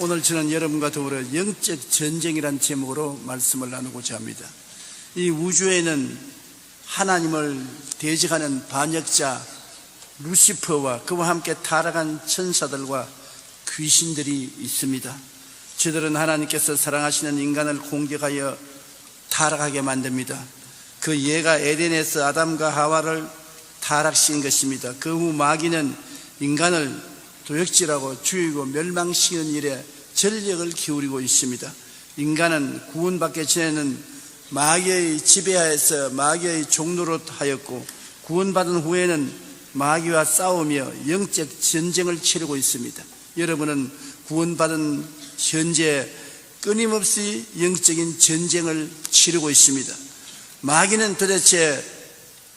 오늘 저는 여러분과 더불어 영적 전쟁이라는 제목으로 말씀을 나누고자 합니다. 이 우주에는 하나님을 대적하는 반역자 루시퍼와 그와 함께 타락한 천사들과 귀신들이 있습니다. 저들은 하나님께서 사랑하시는 인간을 공격하여 타락하게 만듭니다. 그 예가 에덴에서 아담과 하와를 타락시킨 것입니다. 그 후 마귀는 인간을 도역질하고 죽이고 멸망시키는 일에 전력을 기울이고 있습니다. 인간은 구원받기 전에는 마귀의 지배하에서 마귀의 종노로 하였고, 구원받은 후에는 마귀와 싸우며 영적 전쟁을 치르고 있습니다. 여러분은 구원받은 현재 끊임없이 영적인 전쟁을 치르고 있습니다. 마귀는 도대체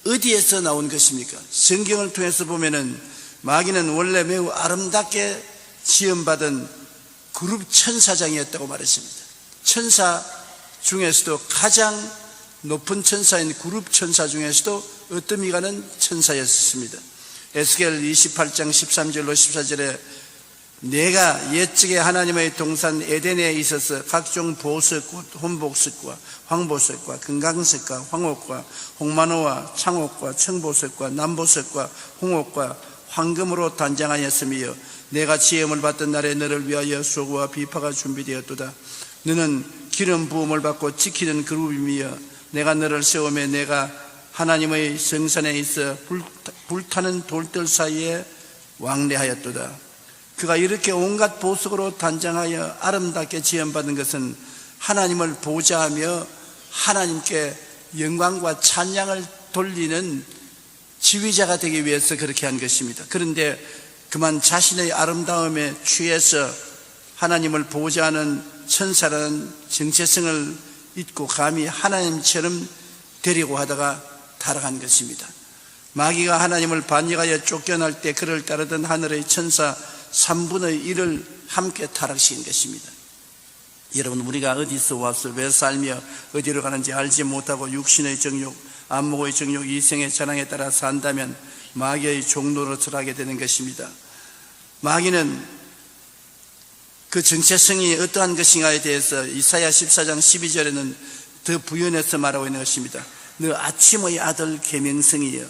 어디에서 나온 것입니까? 성경을 통해서 보면은 마귀는 원래 매우 아름답게 지음받은 그룹 천사장이었다고 말했습니다. 천사 중에서도 가장 높은 천사인 그룹 천사 중에서도 어떠미가는 천사였습니다. 에스겔 28장 13절로 14절에 내가 옛적에 하나님의 동산 에덴에 있어서 각종 보석꽃, 혼복색과 황보석과 금강색과 황옥과 홍만호와 창옥과 청보석과 남보석과 홍옥과 황금으로 단장하였으며 내가 지음을 받던 날에 너를 위하여 소고와 비파가 준비되었도다. 너는 기름 부음을 받고 지키는 그룹이며 내가 너를 세우며 내가 하나님의 성산에 있어 불타는 돌들 사이에 왕래하였도다. 그가 이렇게 온갖 보석으로 단장하여 아름답게 지음받은 것은 하나님을 보좌하며 하나님께 영광과 찬양을 돌리는 지휘자가 되기 위해서 그렇게 한 것입니다. 그런데 그만 자신의 아름다움에 취해서 하나님을 보좌하는 천사라는 정체성을 잊고 감히 하나님처럼 되려고 하다가 타락한 것입니다. 마귀가 하나님을 반역하여 쫓겨날 때 그를 따르던 하늘의 천사 3분의 1을 함께 타락시킨 것입니다. 여러분, 우리가 어디서 와서 왜 살며 어디로 가는지 알지 못하고 육신의 정욕, 안목의 정욕, 이생의 자랑에 따라 산다면 마귀의 종노릇을 하게 되는 것입니다. 마귀는 그 정체성이 어떠한 것인가에 대해서 이사야 14장 12절에는 더 부연해서 말하고 있는 것입니다. 너 아침의 아들 계명성이여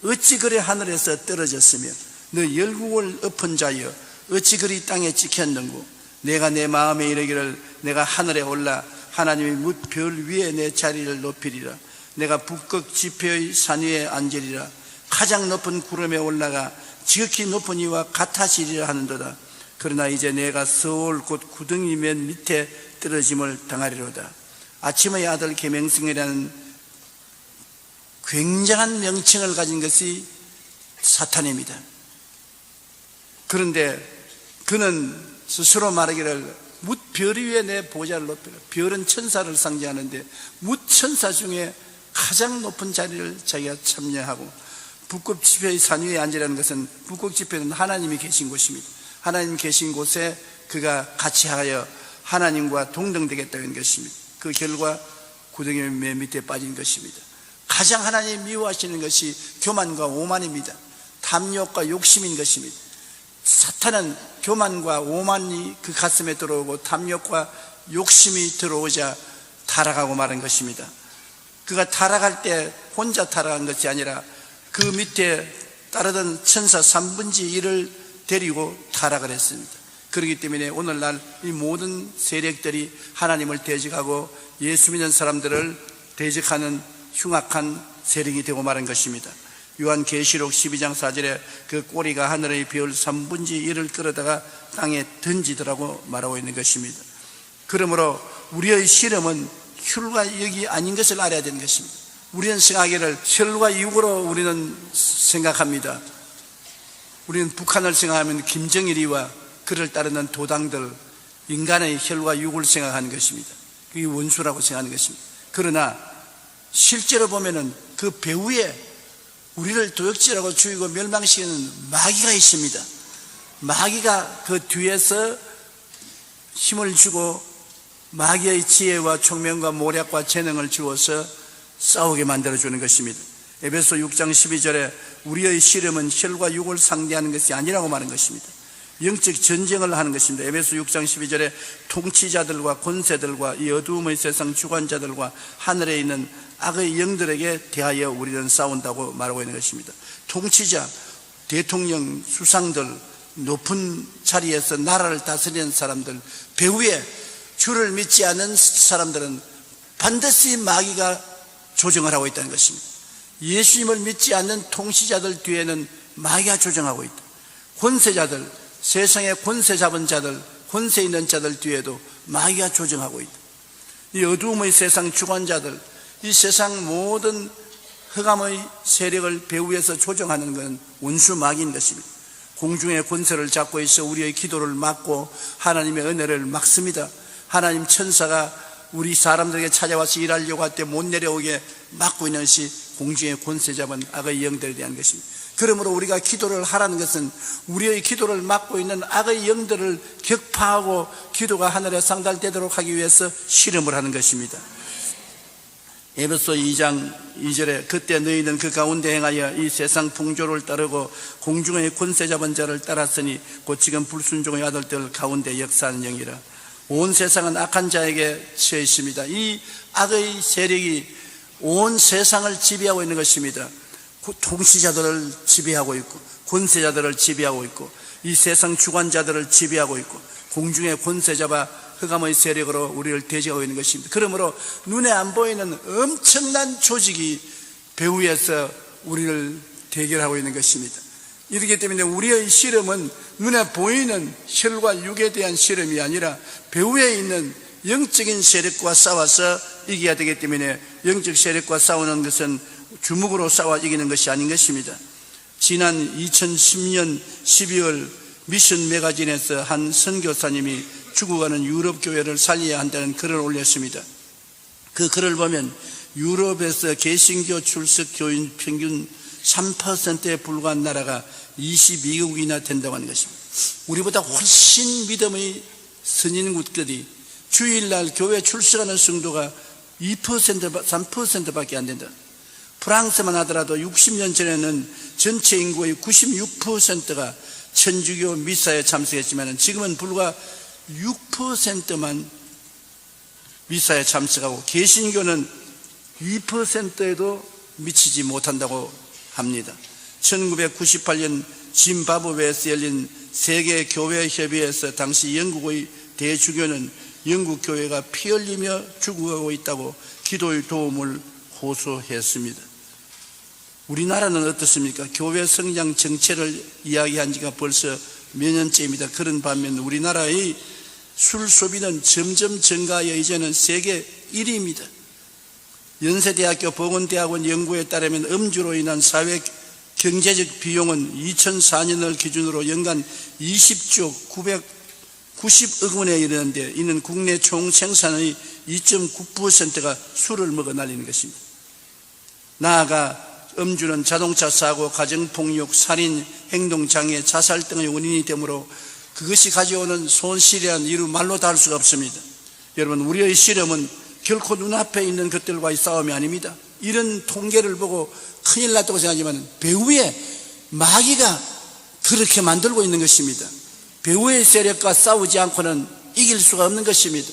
어찌 그리 하늘에서 떨어졌으며 너 열국을 엎은 자여 어찌 그리 땅에 찍혔는고 내가 내 마음에 이르기를 내가 하늘에 올라 하나님의 뭇 별 위에 내 자리를 높이리라. 내가 북극 지표의 산 위에 앉으리라. 가장 높은 구름에 올라가 지극히 높은 이와 같아지리라 하는도다. 그러나 이제 내가 서울 곧 구덩이 맨 밑에 떨어짐을 당하리로다. 아침의 아들 계명성이라는 굉장한 명칭을 가진 것이 사탄입니다. 그런데 그는 스스로 말하기를 뭇 별 위에 내 보좌를 높이라. 별은 천사를 상징하는데 뭇 천사 중에 가장 높은 자리를 자기가 참여하고, 북극 지표의 산 위에 앉으라는 것은 북극 지표는 하나님이 계신 곳입니다. 하나님 계신 곳에 그가 같이 하여 하나님과 동등되겠다는 것입니다. 그 결과 구덩이 맨 밑에 빠진 것입니다. 가장 하나님이 미워하시는 것이 교만과 오만입니다. 탐욕과 욕심인 것입니다. 사탄은 교만과 오만이 그 가슴에 들어오고 탐욕과 욕심이 들어오자 타락하고 마는 것입니다. 그가 타락할 때 혼자 타락한 것이 아니라 그 밑에 따르던 천사 3분의 1을 데리고 타락을 했습니다. 그렇기 때문에 오늘날 이 모든 세력들이 하나님을 대적하고 예수 믿는 사람들을 대적하는 흉악한 세력이 되고 마는 것입니다. 요한계시록 12장 4절에 그 꼬리가 하늘의 별 3분의 1을 끌어다가 땅에 던지더라고 말하고 있는 것입니다. 그러므로 우리의 실험은 혈과 육이 아닌 것을 알아야 되는 것입니다. 우리는 생각하기를 혈과 육으로 우리는 생각합니다. 우리는 북한을 생각하면 김정일이와 그를 따르는 도당들, 인간의 혈과 육을 생각하는 것입니다. 그게 원수라고 생각하는 것입니다. 그러나 실제로 보면은 그 배후에 우리를 도역질하고 죽이고 멸망시키는 마귀가 있습니다. 마귀가 그 뒤에서 힘을 주고 마귀의 지혜와 총명과 모략과 재능을 주어서 싸우게 만들어주는 것입니다. 에베소 6장 12절에 우리의 씨름은 혈과 육을 상대하는 것이 아니라고 말하는 것입니다. 영적 전쟁을 하는 것입니다. 에베소 6장 12절에 통치자들과 권세들과 이 어두움의 세상 주관자들과 하늘에 있는 악의 영들에게 대하여 우리는 싸운다고 말하고 있는 것입니다. 통치자, 대통령, 수상들, 높은 자리에서 나라를 다스리는 사람들, 배후에 주를 믿지 않는 사람들은 반드시 마귀가 조정을 하고 있다는 것입니다. 예수님을 믿지 않는 통치자들 뒤에는 마귀가 조정하고 있다. 권세자들, 세상의 권세 잡은 자들, 권세 있는 자들 뒤에도 마귀가 조정하고 있다. 이 어두움의 세상 주관자들, 이 세상 모든 흑암의 세력을 배후에서 조정하는 것은 원수 마귀인 것입니다. 공중의 권세를 잡고 있어 우리의 기도를 막고 하나님의 은혜를 막습니다. 하나님 천사가 우리 사람들에게 찾아와서 일하려고 할 때 못 내려오게 막고 있는 것이 공중의 권세 잡은 악의 영들에 대한 것입니다. 그러므로 우리가 기도를 하라는 것은 우리의 기도를 막고 있는 악의 영들을 격파하고 기도가 하늘에 상달되도록 하기 위해서 실험을 하는 것입니다. 에베소 2장 2절에 그때 너희는 그 가운데 행하여 이 세상 풍조를 따르고 공중의 권세 잡은 자를 따랐으니 곧 지금 불순종의 아들들 가운데 역사하는 영이라. 온 세상은 악한 자에게 처해 있습니다. 이 악의 세력이 온 세상을 지배하고 있는 것입니다. 통치자들을 지배하고 있고 권세자들을 지배하고 있고 이 세상 주관자들을 지배하고 있고 공중의 권세 잡아 흑암의 세력으로 우리를 대적하고 있는 것입니다. 그러므로 눈에 안 보이는 엄청난 조직이 배후에서 우리를 대결하고 있는 것입니다. 이렇기 때문에 우리의 실험은 눈에 보이는 혈과 육에 대한 실험이 아니라 배후에 있는 영적인 세력과 싸워서 이겨야 되기 때문에 영적 세력과 싸우는 것은 주먹으로 싸워 이기는 것이 아닌 것입니다. 지난 2010년 12월 미션 매거진에서 한 선교사님이 죽어가는 유럽 교회를 살려야 한다는 글을 올렸습니다. 그 글을 보면 유럽에서 개신교 출석 교인 평균 3%에 불과한 나라가 22개국이나 된다고 하는 것입니다. 우리보다 훨씬 믿음의 선인국들이 주일날 교회 출석하는 성도가 3%밖에 안 된다. 프랑스만 하더라도 60년 전에는 전체 인구의 96%가 천주교 미사에 참석했지만 지금은 불과 6%만 미사에 참석하고 개신교는 2%에도 미치지 못한다고 합니다. 1998년 짐바브웨에서 열린 세계교회협의회에서 당시 영국의 대주교는 영국 교회가 피 흘리며 죽어가고 있다고 기도의 도움을 호소했습니다. 우리나라는 어떻습니까? 교회 성장 정체를 이야기한 지가 벌써 몇 년째입니다. 그런 반면 우리나라의 술 소비는 점점 증가하여 이제는 세계 1위입니다. 연세대학교 보건대학원 연구에 따르면 음주로 인한 사회 경제적 비용은 2004년을 기준으로 연간 20조 990억 원에 이르는데 이는 국내 총 생산의 2.9%가 술을 먹어 날리는 것입니다. 나아가 음주는 자동차 사고, 가정폭력, 살인, 행동장애, 자살 등의 원인이 되므로 그것이 가져오는 손실이란 이루 말로 다 할 수가 없습니다. 여러분, 우리의 실험은 결코 눈앞에 있는 것들과의 싸움이 아닙니다. 이런 통계를 보고 큰일 났다고 생각하지만 배후에 마귀가 그렇게 만들고 있는 것입니다. 배후의 세력과 싸우지 않고는 이길 수가 없는 것입니다.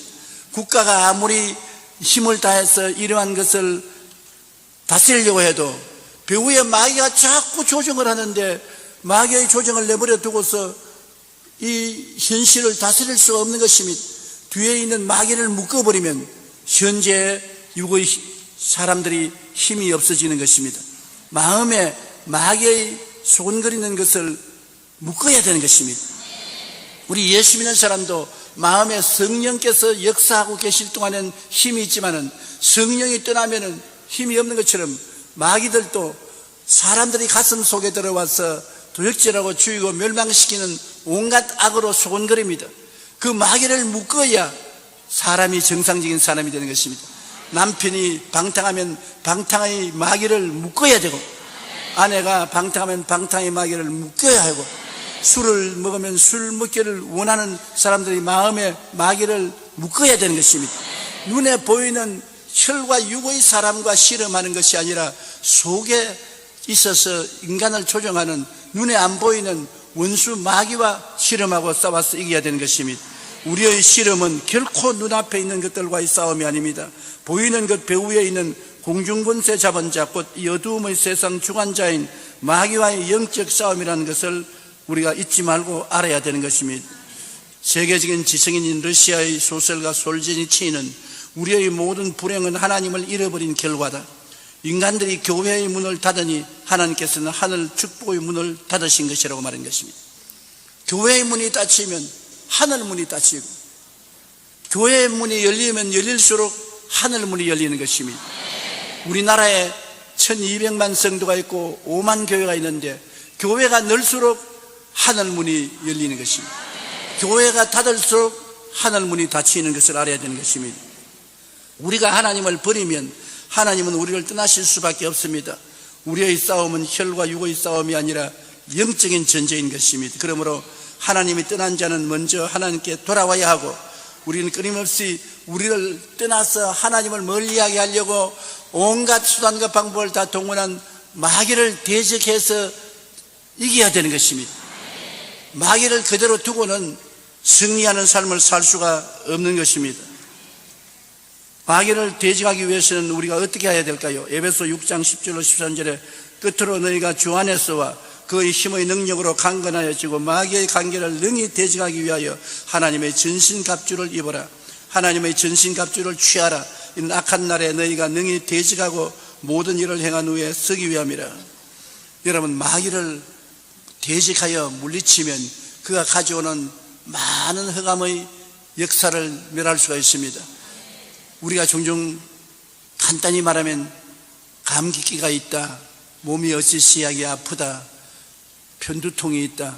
국가가 아무리 힘을 다해서 이러한 것을 다스리려고 해도 배후에 마귀가 자꾸 조정을 하는데 마귀의 조정을 내버려 두고서 이 현실을 다스릴 수가 없는 것입니다. 뒤에 있는 마귀를 묶어버리면 현재 육의 사람들이 힘이 없어지는 것입니다. 마음에 마귀의 소근거리는 것을 묶어야 되는 것입니다. 우리 예수 믿는 사람도 마음에 성령께서 역사하고 계실 동안은 힘이 있지만은 성령이 떠나면은 힘이 없는 것처럼 마귀들도 사람들이 가슴 속에 들어와서 도적질하고 죽이고 멸망시키는 온갖 악으로 소곤거립니다. 그 마귀를 묶어야 사람이 정상적인 사람이 되는 것입니다. 남편이 방탕하면 방탕의 마귀를 묶어야 되고 아내가 방탕하면 방탕의 마귀를 묶어야 하고 술을 먹으면 술 먹기를 원하는 사람들이 마음에 마귀를 묶어야 되는 것입니다. 눈에 보이는 혈과 육의 사람과 실험하는 것이 아니라 속에 있어서 인간을 조정하는 눈에 안 보이는 원수 마귀와 씨름하고 싸워서 이겨야 되는 것입니다. 우리의 씨름은 결코 눈앞에 있는 것들과의 싸움이 아닙니다. 보이는 것 배후에 있는 공중권세 잡은 자, 곧 이 어두움의 세상 주관자인 마귀와의 영적 싸움이라는 것을 우리가 잊지 말고 알아야 되는 것입니다. 세계적인 지성인인 러시아의 소설가 솔제니치는 우리의 모든 불행은 하나님을 잃어버린 결과다. 인간들이 교회의 문을 닫으니 하나님께서는 하늘 축복의 문을 닫으신 것이라고 말한 것입니다. 교회의 문이 닫히면 하늘 문이 닫히고, 교회의 문이 열리면 열릴수록 하늘 문이 열리는 것입니다. 우리나라에 1200만 성도가 있고 5만 교회가 있는데 교회가 넓수록 하늘 문이 열리는 것입니다. 교회가 닫을수록 하늘 문이 닫히는 것을 알아야 되는 것입니다. 우리가 하나님을 버리면 하나님은 우리를 떠나실 수밖에 없습니다. 우리의 싸움은 혈과 육의 싸움이 아니라 영적인 전쟁인 것입니다. 그러므로 하나님이 떠난 자는 먼저 하나님께 돌아와야 하고, 우리는 끊임없이 우리를 떠나서 하나님을 멀리하게 하려고 온갖 수단과 방법을 다 동원한 마귀를 대적해서 이겨야 되는 것입니다. 마귀를 그대로 두고는 승리하는 삶을 살 수가 없는 것입니다. 마귀를 대적하기 위해서는 우리가 어떻게 해야 될까요? 에베소 6장 10절로 13절에 끝으로 너희가 주 안에서와 그의 힘의 능력으로 강건하여지고 마귀의 관계를 능히 대적하기 위하여 하나님의 전신갑주를 입어라. 하나님의 전신갑주를 취하라. 이는 악한 날에 너희가 능히 대적하고 모든 일을 행한 후에 서기 위함이라. 여러분, 마귀를 대적하여 물리치면 그가 가져오는 많은 흑암의 역사를 멸할 수가 있습니다. 우리가 종종 간단히 말하면 감기기가 있다, 몸이 어찌시하게 아프다, 편두통이 있다,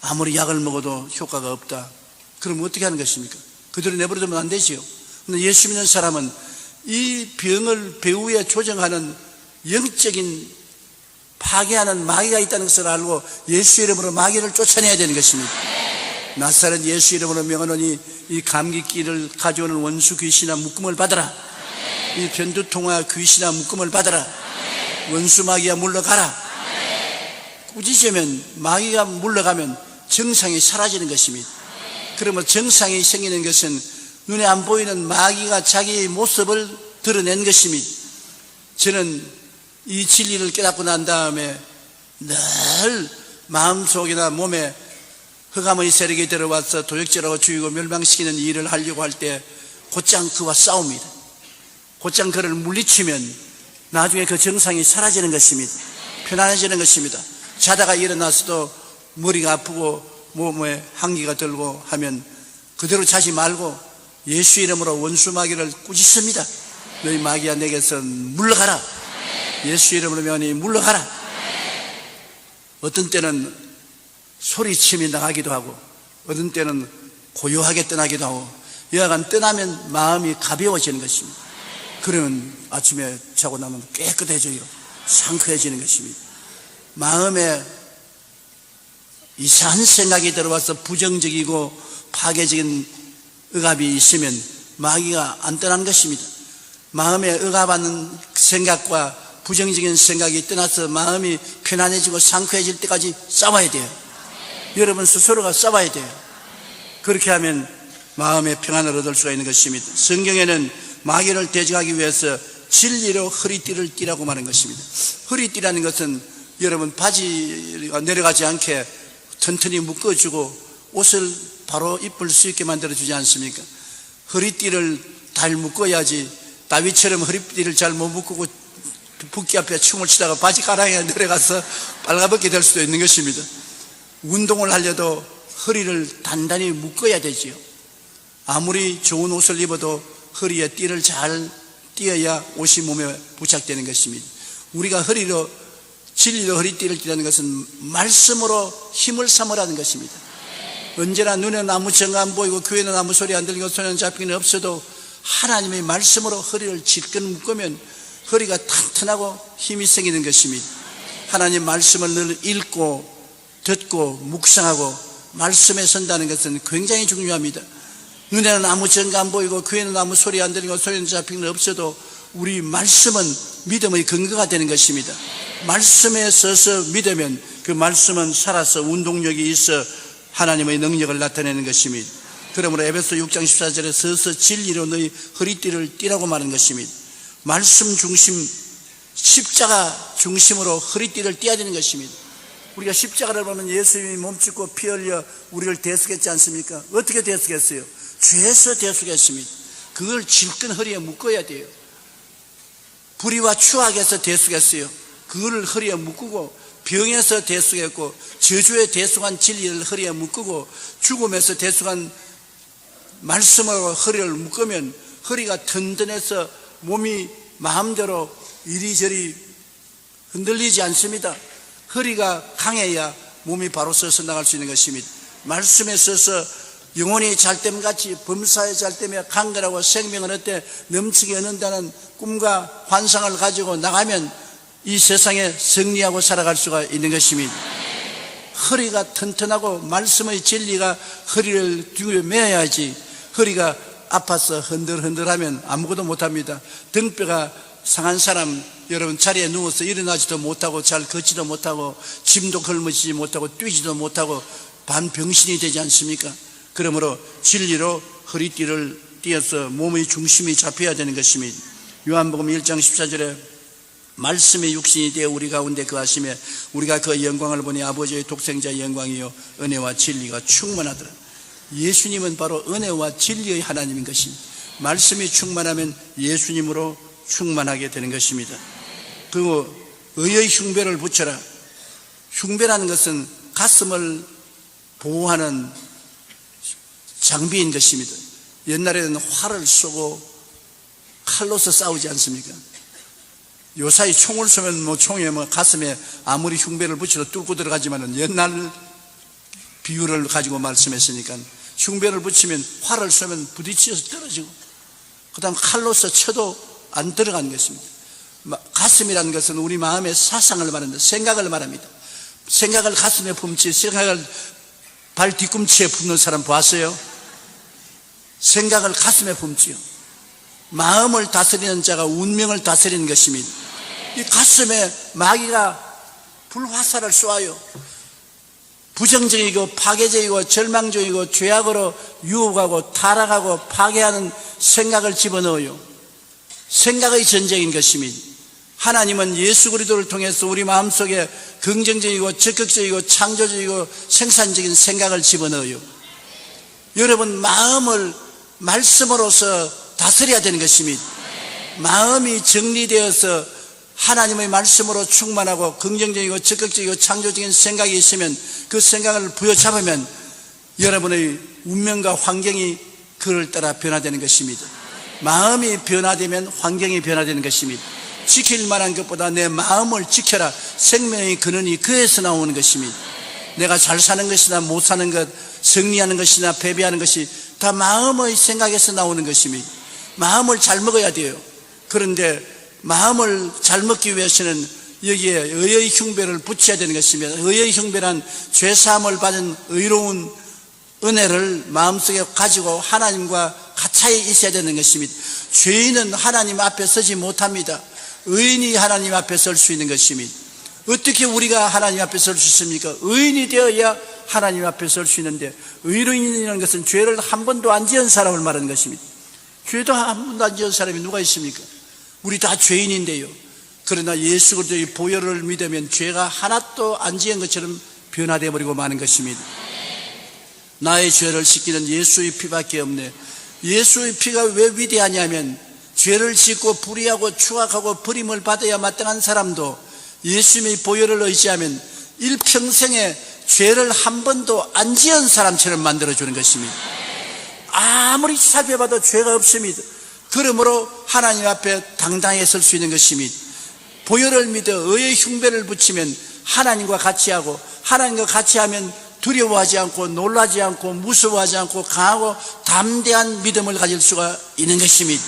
아무리 약을 먹어도 효과가 없다. 그럼 어떻게 하는 것입니까? 그대로 내버려두면 안 되지요. 그런데 예수 믿는 사람은 이 병을 배후에 조정하는 영적인 파괴하는 마귀가 있다는 것을 알고 예수 이름으로 마귀를 쫓아내야 되는 것입니다. 나사렛 예수 이름으로 명하노니 이 감기기를 가져오는 원수 귀신아 묶음을 받아라. 이 편두통아 귀신아 묶음을 받아라. 원수 마귀야 물러가라. 꾸짖으면 마귀가 물러가면 정상이 사라지는 것입니다. 그러면 정상이 생기는 것은 눈에 안 보이는 마귀가 자기의 모습을 드러낸 것입니다. 저는 이 진리를 깨닫고 난 다음에 늘 마음속이나 몸에 흑암의 세력이 들어와서 도적질하고 죽이고 멸망시키는 일을 하려고 할 때 곧장 그와 싸웁니다. 곧장 그를 물리치면 나중에 그 정상이 사라지는 것입니다. 편안해지는 것입니다. 자다가 일어나서도 머리가 아프고 몸에 한기가 들고 하면 그대로 자지 말고 예수 이름으로 원수 마귀를 꾸짖습니다. 너희 마귀야 내게서 물러가라. 예수 이름으로 명하니 물러가라. 어떤 때는 소리침이 나가기도 하고 어떤 때는 고요하게 떠나기도 하고, 여하간 떠나면 마음이 가벼워지는 것입니다. 그러면 아침에 자고 나면 깨끗해져요. 상쾌해지는 것입니다. 마음에 이상한 생각이 들어와서 부정적이고 파괴적인 억압이 있으면 마귀가 안 떠난 것입니다. 마음에 억압하는 생각과 부정적인 생각이 떠나서 마음이 편안해지고 상쾌해질 때까지 싸워야 돼요. 여러분 스스로가 싸워야 돼요. 그렇게 하면 마음의 평안을 얻을 수가 있는 것입니다. 성경에는 마귀를 대적하기 위해서 진리로 허리띠를 띠라고 말한 것입니다. 허리띠라는 것은 여러분 바지가 내려가지 않게 튼튼히 묶어주고 옷을 바로 입을 수 있게 만들어주지 않습니까? 허리띠를 잘 묶어야지. 다윗처럼 허리띠를 잘 못 묶고 붓기 앞에 춤을 추다가 바지 가랑이에 내려가서 빨가벗게 될 수도 있는 것입니다. 운동을 하려도 허리를 단단히 묶어야 되지요. 아무리 좋은 옷을 입어도 허리에 띠를 잘 띄어야 옷이 몸에 부착되는 것입니다. 우리가 진리로 허리띠를 띠라는 것은 말씀으로 힘을 삼으라는 것입니다. 언제나 눈에는 아무 정가 안 보이고 귀에는 아무 소리 안 들리고 손에는 잡히는 없어도 하나님의 말씀으로 허리를 질끈 묶으면 허리가 튼튼하고 힘이 생기는 것입니다. 하나님 말씀을 늘 읽고 듣고 묵상하고 말씀에 선다는 것은 굉장히 중요합니다. 눈에는 아무 정가 안 보이고 귀에는 아무 소리 안 들리고 손에는 잡히는 없어도 우리 말씀은 믿음의 근거가 되는 것입니다. 말씀에 서서 믿으면 그 말씀은 살아서 운동력이 있어 하나님의 능력을 나타내는 것입니다. 그러므로 에베소 6장 14절에 서서 진리로 너희 허리띠를 띠라고 말하는 것입니다. 말씀 중심, 십자가 중심으로 허리띠를 띠어야 되는 것입니다. 우리가 십자가를 보면 예수님이 몸짓고 피 흘려 우리를 대속했지 않습니까? 어떻게 대속했어요? 죄에서 대속했습니다. 그걸 질끈 허리에 묶어야 돼요. 불의와 추악에서 대속했어요. 그거를 허리에 묶고, 병에서 대속했고, 저주에 대속한 진리를 허리에 묶고, 죽음에서 대속한 말씀으로 허리를 묶으면 허리가 든든해서 몸이 마음대로 이리저리 흔들리지 않습니다. 허리가 강해야 몸이 바로 서서 나갈 수 있는 것입니다. 말씀에 서서 영혼이 잘됨같이 범사에 잘되며 강건하고 생명은 어때 넘치게 얻는다는 꿈과 환상을 가지고 나가면 이 세상에 승리하고 살아갈 수가 있는 것입니다. 허리가 튼튼하고 말씀의 진리가 허리를 뒤로 메어야지, 허리가 아파서 흔들흔들하면 아무것도 못합니다. 등뼈가 상한 사람, 여러분 자리에 누워서 일어나지도 못하고 잘 걷지도 못하고 짐도 걸머지지 못하고 뛰지도 못하고 반병신이 되지 않습니까? 그러므로 진리로 허리띠를 띄어서 몸의 중심이 잡혀야 되는 것입니다. 요한복음 1장 14절에 말씀의 육신이 되어 우리 가운데 거하시며 우리가 그 영광을 보니 아버지의 독생자의 영광이요 은혜와 진리가 충만하더라. 예수님은 바로 은혜와 진리의 하나님인 것입니다. 말씀이 충만하면 예수님으로 충만하게 되는 것입니다. 그리고 의의 흉배를 붙여라. 흉배라는 것은 가슴을 보호하는 장비인 것입니다. 옛날에는 활을 쏘고 칼로서 싸우지 않습니까? 요사이 총을 쏘면 총에 가슴에 아무리 흉배를 붙여도 뚫고 들어가지만은 옛날 비유를 가지고 말씀했으니까 흉배를 붙이면 활을 쏘면 부딪혀서 떨어지고 그 다음 칼로서 쳐도 안 들어가는 것입니다. 가슴이라는 것은 우리 마음의 사상을 말합니다. 생각을 말합니다. 생각을 가슴에 품지, 생각을 발 뒤꿈치에 품는 사람 봤어요? 생각을 가슴에 품지요. 마음을 다스리는 자가 운명을 다스리는 것입니다. 이 가슴에 마귀가 불화살을 쏘아요. 부정적이고 파괴적이고 절망적이고 죄악으로 유혹하고 타락하고 파괴하는 생각을 집어넣어요. 생각의 전쟁인 것입니다. 하나님은 예수 그리스도를 통해서 우리 마음속에 긍정적이고 적극적이고 창조적이고 생산적인 생각을 집어넣어요. 여러분 마음을 말씀으로서 다스려야 되는 것입니다. 마음이 정리되어서 하나님의 말씀으로 충만하고 긍정적이고 적극적이고 창조적인 생각이 있으면 그 생각을 부여잡으면 여러분의 운명과 환경이 그를 따라 변화되는 것입니다. 마음이 변화되면 환경이 변화되는 것입니다. 지킬 만한 것보다 내 마음을 지켜라. 생명의 근원이 그에서 나오는 것입니다. 내가 잘 사는 것이나 못 사는 것, 승리하는 것이나 패배하는 것이 다 마음의 생각에서 나오는 것입니다. 마음을 잘 먹어야 돼요. 그런데 마음을 잘 먹기 위해서는 여기에 의의 흉배를 붙여야 되는 것입니다. 의의 흉배란 죄사함을 받은 의로운 은혜를 마음속에 가지고 하나님과 가차에 있어야 되는 것입니다. 죄인은 하나님 앞에 서지 못합니다. 의인이 하나님 앞에 설 수 있는 것입니다. 어떻게 우리가 하나님 앞에 설 수 있습니까? 의인이 되어야 하나님 앞에 설 수 있는데, 의인이라는 것은 죄를 한 번도 안 지은 사람을 말하는 것입니다. 죄도 한 번도 안 지은 사람이 누가 있습니까? 우리 다 죄인인데요. 그러나 예수 그리스도의 보혈을 믿으면 죄가 하나도 안 지은 것처럼 변화되어 버리고 마는 것입니다. 나의 죄를 씻기는 예수의 피밖에 없네. 예수의 피가 왜 위대하냐면 죄를 짓고 불의하고 추악하고 버림을 받아야 마땅한 사람도 예수님의 보혈을 의지하면 일평생에 죄를 한 번도 안 지은 사람처럼 만들어주는 것입니다. 아무리 살펴봐도 죄가 없습니다. 그러므로 하나님 앞에 당당하게 설 수 있는 것입니다. 보혈을 믿어 의의 흉배를 붙이면 하나님과 같이 하고, 하나님과 같이 하면 두려워하지 않고 놀라지 않고 무서워하지 않고 강하고 담대한 믿음을 가질 수가 있는 것입니다.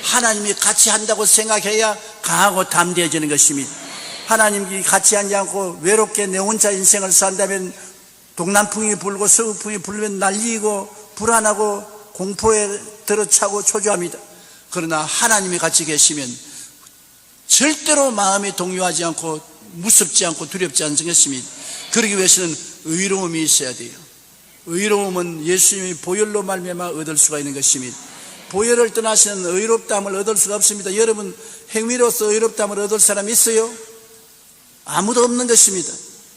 하나님이 같이 한다고 생각해야 강하고 담대해지는 것입니다. 하나님이 같이 하지 않고 외롭게 내 혼자 인생을 산다면 동남풍이 불고 서북풍이 불면 날리고 불안하고 공포에 들어차고 초조합니다. 그러나 하나님이 같이 계시면 절대로 마음이 동요하지 않고 무섭지 않고 두렵지 않은 것입니다. 그러기 위해서는 의로움이 있어야 돼요. 의로움은 예수님의 보혈로 말미암아 얻을 수가 있는 것입니다. 보혈을 떠나시는 의롭다함을 얻을 수가 없습니다. 여러분, 행위로서 의롭다함을 얻을 사람이 있어요? 아무도 없는 것입니다.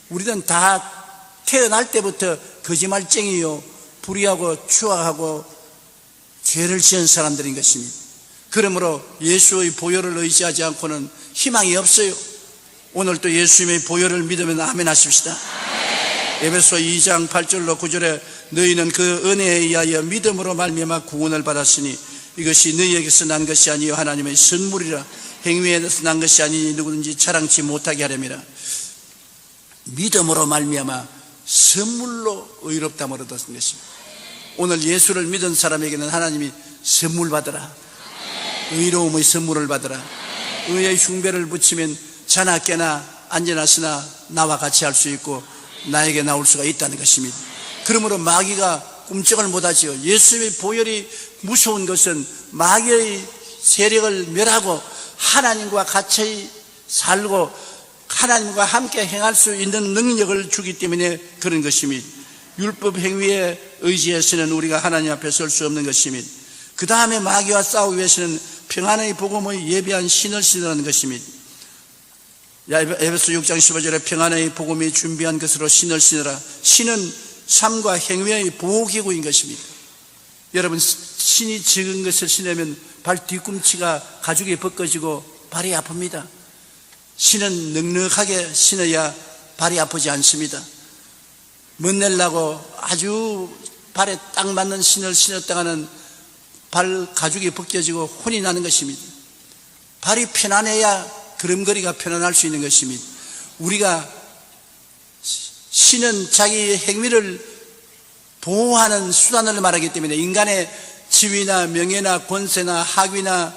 우리는 다 태어날 때부터 거짓말쟁이요, 불의하고 추악하고 죄를 지은 사람들인 것입니다. 그러므로 예수의 보혈을 의지하지 않고는 희망이 없어요. 오늘 또 예수님의 보혈을 믿으면 아멘 하십시다. 에베소 2장 8절로 9절에 너희는 그 은혜에 의하여 믿음으로 말미암아 구원을 받았으니 이것이 너희에게서 난 것이 아니요 하나님의 선물이라. 행위에서 난 것이 아니니 누구든지 자랑치 못하게 하려니라. 믿음으로 말미암아 선물로 의롭다함을 얻었는 것입니다. 오늘 예수를 믿은 사람에게는 하나님이 선물 받으라, 의로움의 선물을 받으라. 의의 흉배를 붙이면 자나 깨나 앉아나 서나 나와 같이 할 수 있고 나에게 나올 수가 있다는 것입니다. 그러므로 마귀가 꿈쩍을 못하지요. 예수의 보혈이 무서운 것은 마귀의 세력을 멸하고 하나님과 같이 살고 하나님과 함께 행할 수 있는 능력을 주기 때문에 그런 것입니다. 율법 행위에 의지해서는 우리가 하나님 앞에 설 수 없는 것입니다. 그 다음에 마귀와 싸우기 위해서는 평안의 복음의 예비한 신을 신으라는 것입니다. 에베소 6장 15절에 평안의 복음이 준비한 것으로 신을 신으라. 신은 삶과 행위의 보호기구인 것입니다. 여러분, 신이 적은 것을 신으면 발 뒤꿈치가 가죽이 벗겨지고 발이 아픕니다. 신은 넉넉하게 신어야 발이 아프지 않습니다. 멋내려고 아주 발에 딱 맞는 신을 신었다가는 발 가죽이 벗겨지고 혼이 나는 것입니다. 발이 편안해야 걸음걸이가 편안할 수 있는 것입니다. 우리가 신은 자기 행위를 보호하는 수단을 말하기 때문에 인간의 지위나 명예나 권세나 학위나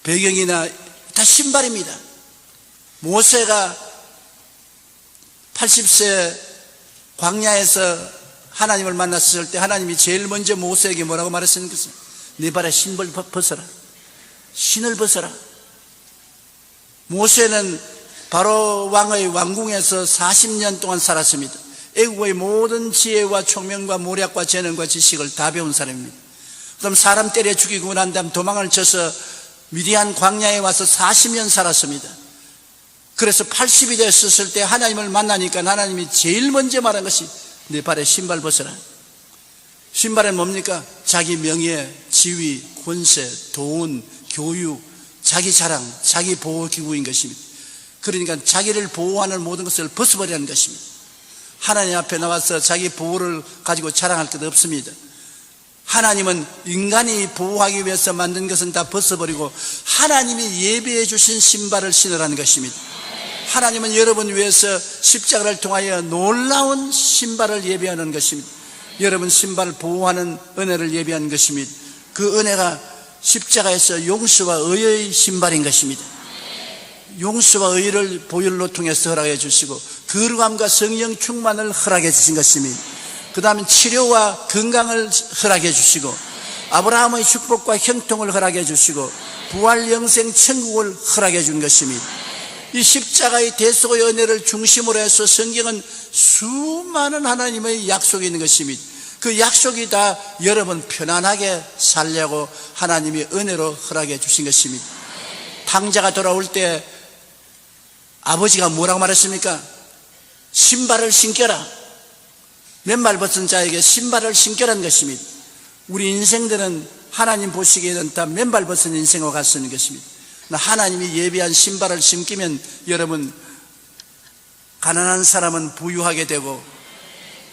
배경이나 다 신발입니다. 모세가 80세 광야에서 하나님을 만났을 때 하나님이 제일 먼저 모세에게 뭐라고 말했습니까? 네 발에 신발 벗어라. 신을 벗어라. 모세는 바로 왕의 왕궁에서 40년 동안 살았습니다. 애국의 모든 지혜와 총명과 모략과 재능과 지식을 다 배운 사람입니다. 그럼 사람 때려 죽이고 난 다음 도망을 쳐서 미디안 광야에 와서 40년 살았습니다. 그래서 80이 됐을 때 하나님을 만나니까 하나님이 제일 먼저 말한 것이 내 발에 신발 벗어라. 신발은 뭡니까? 자기 명예, 지위, 권세, 돈, 교육, 자기 자랑, 자기 보호기구인 것입니다. 그러니까 자기를 보호하는 모든 것을 벗어버리는 것입니다. 하나님 앞에 나와서 자기 보호를 가지고 자랑할 것 없습니다. 하나님은 인간이 보호하기 위해서 만든 것은 다 벗어버리고 하나님이 예배해 주신 신발을 신으라는 것입니다. 하나님은 여러분 위해서 십자가를 통하여 놀라운 신발을 예배하는 것입니다. 여러분 신발을 보호하는 은혜를 예배하는 것입니다. 그 은혜가 십자가에서 용서와 의의 신발인 것입니다. 용서와 의를 보혈로 통해서 허락해 주시고 거룩함과 성령 충만을 허락해 주신 것입니다. 그 다음에 치료와 건강을 허락해 주시고 아브라함의 축복과 형통을 허락해 주시고 부활 영생 천국을 허락해 준 것입니다. 이 십자가의 대속의 은혜를 중심으로 해서 성경은 수많은 하나님의 약속이 있는 것입니다. 그 약속이 다 여러분 편안하게 살려고 하나님이 은혜로 허락해 주신 것입니다. 탕자가 돌아올 때 아버지가 뭐라고 말했습니까? 신발을 신겨라. 맨발 벗은 자에게 신발을 신겨라는 것입니다. 우리 인생들은 하나님 보시기에는 다 맨발 벗은 인생과 같은 것입니다. 하나님이 예비한 신발을 신기면 여러분 가난한 사람은 부유하게 되고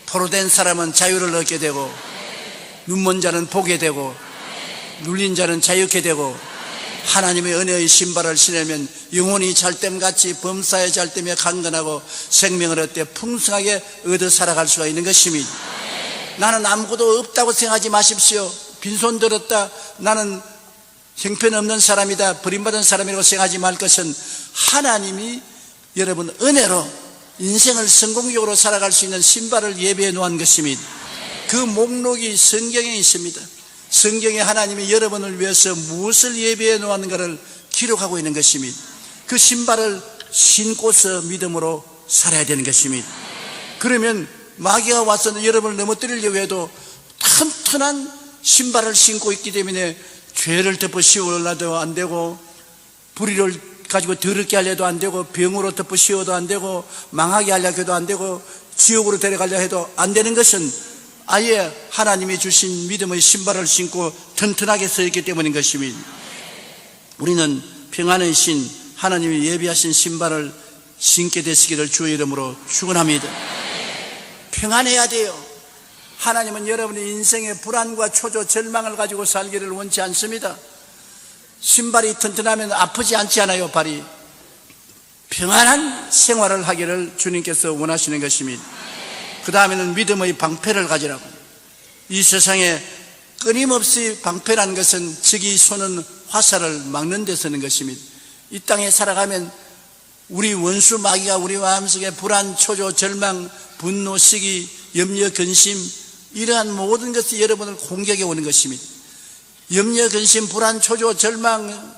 포로된 사람은 자유를 얻게 되고 눈먼 자는 보게 되고 눌린 자는 자유케 되고 하나님의 은혜의 신발을 신으면 영혼이 잘됨같이 범사에 잘되며 강건하고 생명을 얻되 풍성하게 얻어 살아갈 수가 있는 것입니다. 나는 아무것도 없다고 생각하지 마십시오. 빈손 들었다 나는 형편없는 사람이다 버림받은 사람이라고 생각하지 말 것은 하나님이 여러분 은혜로 인생을 성공적으로 살아갈 수 있는 신발을 예배해 놓은 것입니다. 그 목록이 성경에 있습니다. 성경에 하나님이 여러분을 위해서 무엇을 예배해 놓았는가를 기록하고 있는 것입니다. 그 신발을 신고서 믿음으로 살아야 되는 것입니다. 그러면 마귀가 와서 여러분을 넘어뜨리려고 해도 튼튼한 신발을 신고 있기 때문에 죄를 덮어 씌우려도 안 되고, 불의를 가지고 더럽게 하려도 안 되고, 병으로 덮어 씌워도 안 되고, 망하게 하려 해도 안 되고, 지옥으로 데려가려 해도 안 되는 것은 아예 하나님이 주신 믿음의 신발을 신고 튼튼하게 서 있기 때문인 것입니다. 우리는 평안의 신, 하나님이 예비하신 신발을 신게 되시기를 주의 이름으로 축원합니다. 평안해야 돼요. 하나님은 여러분의 인생의 불안과 초조, 절망을 가지고 살기를 원치 않습니다. 신발이 튼튼하면 아프지 않지 않아요, 발이. 평안한 생활을 하기를 주님께서 원하시는 것입니다. 그 다음에는 믿음의 방패를 가지라고. 이 세상에 끊임없이 방패라는 것은 적이 쏘는 화살을 막는 데 쓰는 것입니다. 이 땅에 살아가면 우리 원수 마귀가 우리 마음속에 불안, 초조, 절망, 분노, 시기, 염려, 근심, 이러한 모든 것이 여러분을 공격해 오는 것입니다. 염려, 근심, 불안, 초조, 절망,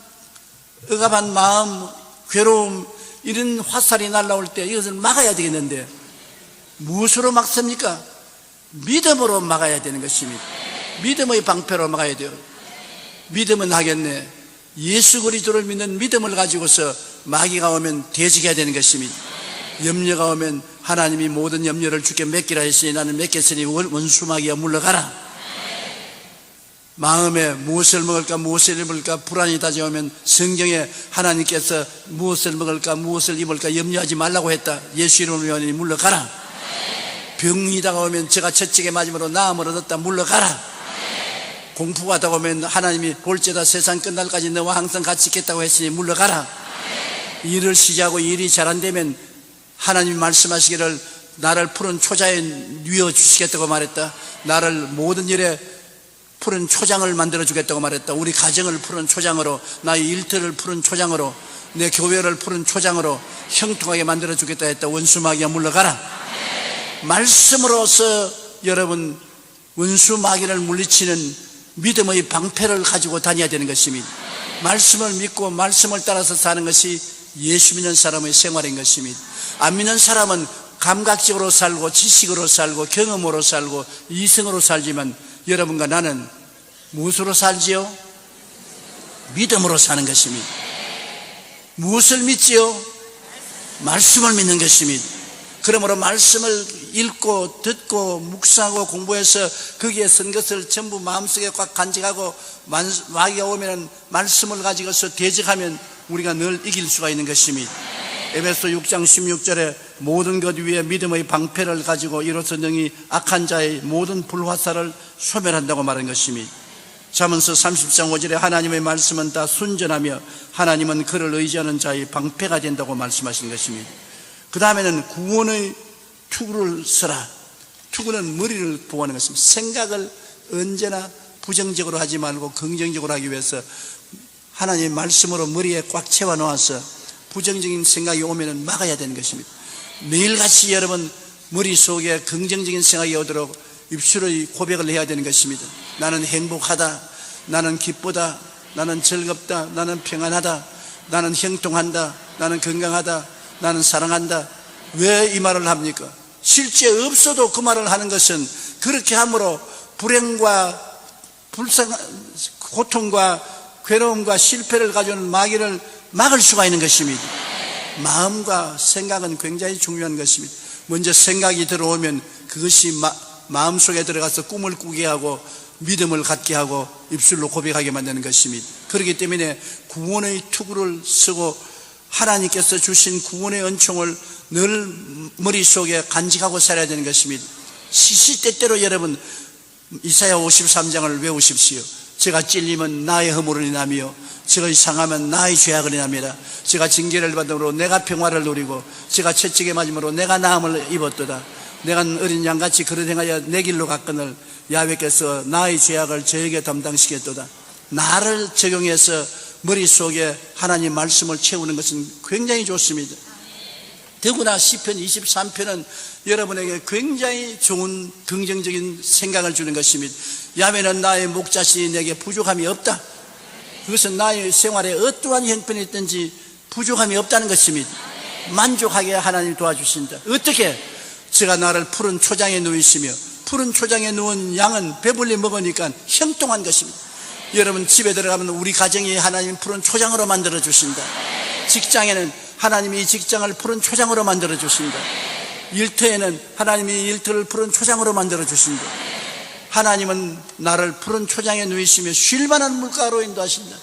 억압한 마음, 괴로움, 이런 화살이 날아올 때 이것을 막아야 되겠는데 무엇으로 막습니까? 믿음으로 막아야 되는 것입니다. 믿음의 방패로 막아야 돼요. 믿음은 하겠네. 예수 그리스도를 믿는 믿음을 가지고서 마귀가 오면 대적해야 되는 것입니다. 염려가 오면 하나님이 모든 염려를 주께 맡기라 했으니 나는 맡겼으니 원수 마귀야 물러가라. 마음에 무엇을 먹을까 무엇을 입을까 불안이 다가오면 성경에 하나님께서 무엇을 먹을까 무엇을 입을까 염려하지 말라고 했다. 예수 이름으로 물러가라. 병이 다가오면 제가 채찍에 맞음으로 나음을 얻었다. 물러가라. 공포가 다가오면 하나님이 볼지어다 세상 끝날까지 너와 항상 같이 있겠다고 했으니 물러가라. 일을 시작하고 일이 잘 안 되면 하나님이 말씀하시기를 나를 푸른 초자에 뉘어 주시겠다고 말했다. 나를 모든 일에 푸른 초장을 만들어 주겠다고 말했다. 우리 가정을 푸른 초장으로, 나의 일터를 푸른 초장으로, 내 교회를 푸른 초장으로 형통하게 만들어 주겠다 했다. 원수 마귀야 물러가라. 말씀으로서 여러분 원수 마귀를 물리치는 믿음의 방패를 가지고 다녀야 되는 것입니다. 말씀을 믿고 말씀을 따라서 사는 것이 예수 믿는 사람의 생활인 것입니다. 안 믿는 사람은 감각적으로 살고 지식으로 살고 경험으로 살고 이성으로 살지만 여러분과 나는 무엇으로 살지요? 믿음으로 사는 것입니다. 무엇을 믿지요? 말씀을 믿는 것입니다. 그러므로 말씀을 읽고 듣고 묵상하고 공부해서 거기에 쓴 것을 전부 마음속에 꽉 간직하고 마귀가 오면 말씀을 가지고서 대적하면 우리가 늘 이길 수가 있는 것입니다. 에베소 6장 16절에 모든 것 위에 믿음의 방패를 가지고 이로써 능히 악한 자의 모든 불화살을 소멸한다고 말한 것입니다. 잠언서 30장 5절에 하나님의 말씀은 다 순전하며 하나님은 그를 의지하는 자의 방패가 된다고 말씀하신 것입니다. 그 다음에는 구원의 투구를 써라. 투구는 머리를 보호하는 것입니다. 생각을 언제나 부정적으로 하지 말고 긍정적으로 하기 위해서 하나님의 말씀으로 머리에 꽉 채워 놓아서 부정적인 생각이 오면 막아야 되는 것입니다. 매일같이 여러분 머릿속에 긍정적인 생각이 오도록 입술의 고백을 해야 되는 것입니다. 나는 행복하다, 나는 기쁘다, 나는 즐겁다, 나는 평안하다, 나는 형통한다, 나는 건강하다, 나는 사랑한다. 왜 이 말을 합니까? 실제 없어도 그 말을 하는 것은 그렇게 함으로 불행과 고통과 괴로움과 실패를 가져오는 마귀를 막을 수가 있는 것입니다. 마음과 생각은 굉장히 중요한 것입니다. 먼저 생각이 들어오면 그것이 마음속에 들어가서 꿈을 꾸게 하고 믿음을 갖게 하고 입술로 고백하게 만드는 것입니다. 그렇기 때문에 구원의 투구를 쓰고 하나님께서 주신 구원의 은총을 늘 머릿속에 간직하고 살아야 되는 것입니다. 시시때때로 여러분 이사야 53장을 외우십시오. 제가 찔리면 나의 허물을 인하며 제가 상하면 나의 죄악을 인함이라. 제가 징계를 받음으로 내가 평화를 누리고 제가 채찍에 맞음으로 내가 나음을 입었도다. 내가 어린 양같이 그릇 행하여 내 길로 갔거늘 야훼께서 나의 죄악을 저에게 담당시켰도다. 나를 적용해서 머릿속에 하나님 말씀을 채우는 것은 굉장히 좋습니다. 더구나 시편 23편은 여러분에게 굉장히 좋은 긍정적인 생각을 주는 것입니다. 야훼는 나의 목자시니 내게 부족함이 없다. 그것은 나의 생활에 어떠한 형편이 있든지 부족함이 없다는 것입니다. 만족하게 하나님 도와주신다. 어떻게? 제가 나를 푸른 초장에 누이시며, 푸른 초장에 누운 양은 배불리 먹으니까 형통한 것입니다. 여러분 집에 들어가면 우리 가정이 하나님 푸른 초장으로 만들어 주신다. 직장에는 하나님이 이 직장을 푸른 초장으로 만들어 주신다. 일터에는 하나님이 일터를 푸른 초장으로 만들어 주신다. 하나님은 나를 푸른 초장에 누이시며 쉴 만한 물가로 인도하신다.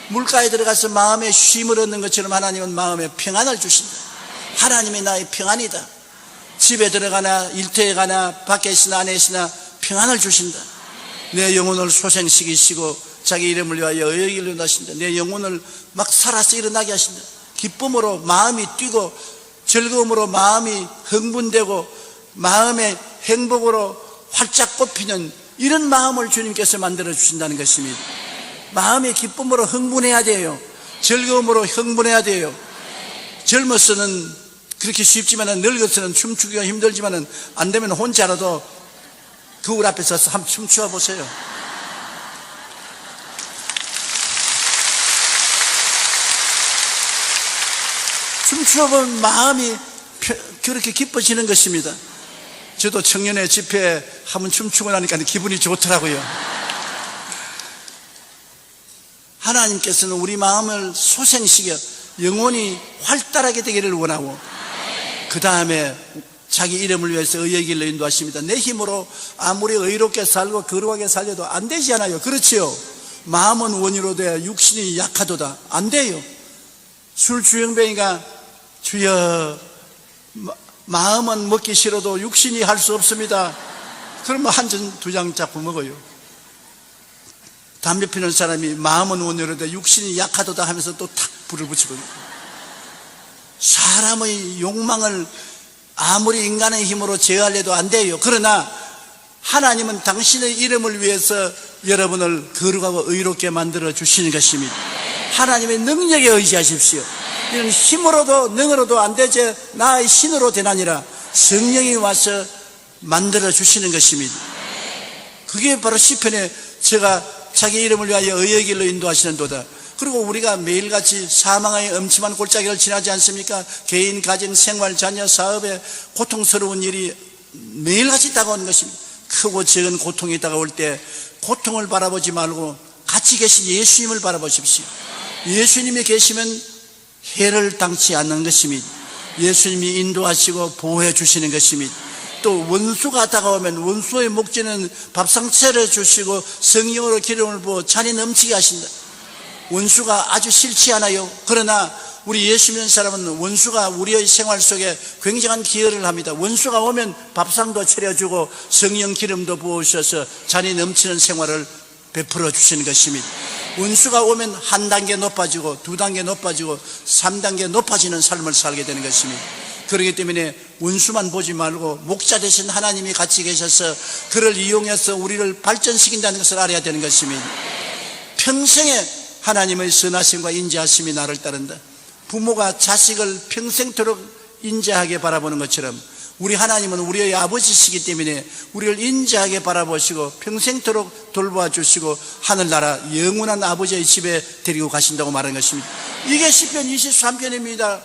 물가에 들어가서 마음에 쉼을 얻는 것처럼 하나님은 마음에 평안을 주신다. 하나님이 나의 평안이다. 집에 들어가나 일터에 가나 밖에 있으나 안에 있으나 평안을 주신다. 내 영혼을 소생시키시고 자기 이름을 위하여 의의를 인도하신다. 내 영혼을 막 살아서 일어나게 하신다. 기쁨으로 마음이 뛰고 즐거움으로 마음이 흥분되고 마음의 행복으로 활짝 꽃피는 이런 마음을 주님께서 만들어 주신다는 것입니다. 마음의 기쁨으로 흥분해야 돼요. 즐거움으로 흥분해야 돼요. 젊어서는 그렇게 쉽지만은 늙어서는 춤추기가 힘들지만은 안 되면 혼자라도 거울 앞에 서서 한번 춤추어 보세요. 춤추어 보면 마음이 그렇게 기뻐지는 것입니다. 저도 청년의 집회에 한번 춤추고 나니까 기분이 좋더라고요. 하나님께서는 우리 마음을 소생시켜 영혼이 활달하게 되기를 원하고 그 다음에 자기 이름을 위해서 의의 길로 인도하십니다. 내 힘으로 아무리 의롭게 살고 거룩하게 살려도 안 되지 않아요. 그렇지요? 마음은 원이로 돼 육신이 약하도다. 안 돼요. 술 주영뱅이가 주여 마음은 먹기 싫어도 육신이 할 수 없습니다. 그러면 한 잔 두 장 자꾸 먹어요. 담배 피는 사람이 마음은 원이로 돼 육신이 약하도다 하면서 또 탁 불을 붙이거든요. 사람의 욕망을 아무리 인간의 힘으로 제어하려도 안 돼요. 그러나 하나님은 당신의 이름을 위해서 여러분을 거룩하고 의롭게 만들어 주시는 것입니다. 하나님의 능력에 의지하십시오. 이런 힘으로도 능으로도 안 되지 나의 신으로 되나니라. 성령이 와서 만들어 주시는 것입니다. 그게 바로 시편에 제가 자기 이름을 위하여 의의 길로 인도하시는 도다. 그리고 우리가 매일같이 사망의 엄침한 골짜기를 지나지 않습니까? 개인, 가진, 생활, 자녀, 사업에 고통스러운 일이 매일같이 다가오는 것입니다. 크고 적은 고통이 다가올 때 고통을 바라보지 말고 같이 계신 예수님을 바라보십시오. 예수님이 계시면 해를 당치 않는 것입니다. 예수님이 인도하시고 보호해 주시는 것입니다. 또 원수가 다가오면 원수의 목전에는 밥상 차려주시고 성령으로 기름을 부어 잔이 넘치게 하신다. 원수가 아주 싫지 않아요. 그러나 우리 예수 믿는 사람은 원수가 우리의 생활 속에 굉장한 기여를 합니다. 원수가 오면 밥상도 차려주고 성령 기름도 부으셔서 잔이 넘치는 생활을 베풀어 주시는 것입니다. 원수가 오면 한 단계 높아지고 두 단계 높아지고 3단계 높아지는 삶을 살게 되는 것입니다. 그렇기 때문에 원수만 보지 말고 목자 되신 하나님이 같이 계셔서 그를 이용해서 우리를 발전시킨다는 것을 알아야 되는 것입니다. 평생에 하나님의 선하심과 인자하심이 나를 따른다. 부모가 자식을 평생토록 인자하게 바라보는 것처럼 우리 하나님은 우리의 아버지시기 때문에 우리를 인자하게 바라보시고 평생토록 돌보아 주시고 하늘나라 영원한 아버지의 집에 데리고 가신다고 말하는 것입니다. 이게 시편 23편입니다.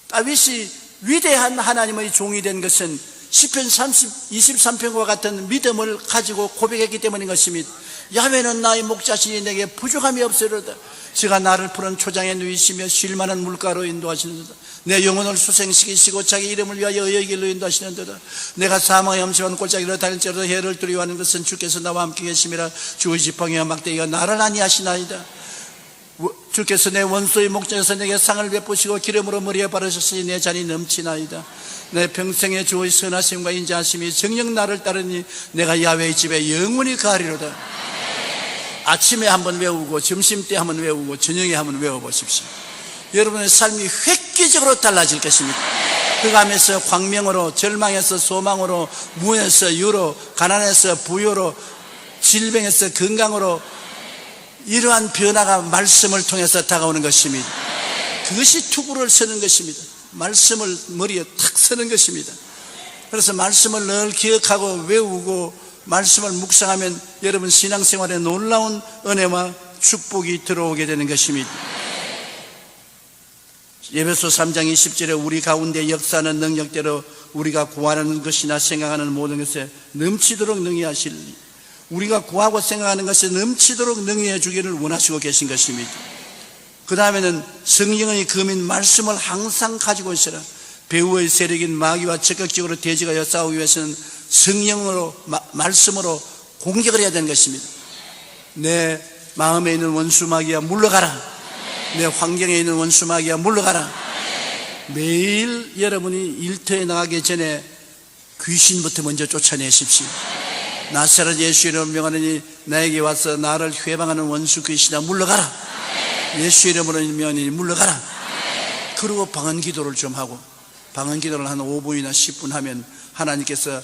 다윗이 위대한 하나님의 종이 된 것은 시편 23편과 같은 믿음을 가지고 고백했기 때문인 것입니다. 야훼는 나의 목자시니 내게 부족함이 없으리로다. 제가 나를 푸른 초장에 누이시며 쉴만한 물가로 인도하시는도다. 내 영혼을 수생시키시고 자기 이름을 위하여 의의 길로 인도하시는도다. 내가 사망의 엄침한 골짜기로 다닐지라도 해를 두려워하는 것은 주께서 나와 함께 계심이라. 주의 지팡이와 막대기가 나를 안위하시나이다. 주께서 내 원수의 목전에서 내게 상을 베푸시고 기름으로 머리에 바르셨으니 내 잔이 넘치나이다. 내 평생의 주의 선하심과 인자하심이 정녕 나를 따르니 내가 야훼의 집에 영원히 거하리로다. 아침에 한번 외우고 점심때 한번 외우고 저녁에 한번 외워보십시오. 여러분의 삶이 획기적으로 달라질 것입니다. 그가면서 광명으로, 절망에서 소망으로, 무에서 유로, 가난에서 부유로, 질병에서 건강으로 이러한 변화가 말씀을 통해서 다가오는 것입니다. 그것이 투구를 서는 것입니다. 말씀을 머리에 탁 서는 것입니다. 그래서 말씀을 늘 기억하고 외우고 말씀을 묵상하면 여러분 신앙생활에 놀라운 은혜와 축복이 들어오게 되는 것입니다. 에베소 3장 20절에 우리 가운데 역사하는 능력대로 우리가 구하는 것이나 생각하는 모든 것에 넘치도록 능히 하시리. 우리가 구하고 생각하는 것에 넘치도록 능히 해주기를 원하시고 계신 것입니다. 그 다음에는 성령의 검인 말씀을 항상 가지고 있어라. 배후의 세력인 마귀와 적극적으로 대적하여 싸우기 위해서는 성령으로 말씀으로 공격을 해야 되는 것입니다. 내 마음에 있는 원수 마귀야 물러가라. 내 환경에 있는 원수 마귀야 물러가라. 매일 여러분이 일터에 나가기 전에 귀신부터 먼저 쫓아내십시오. 나사렛 예수 이름으로 명하노니 나에게 와서 나를 회방하는 원수 귀신아 물러가라. 예수 이름으로 명하노니 물러가라. 그리고 방언 기도를 좀 하고, 방언 기도를 한 5분이나 10분 하면 하나님께서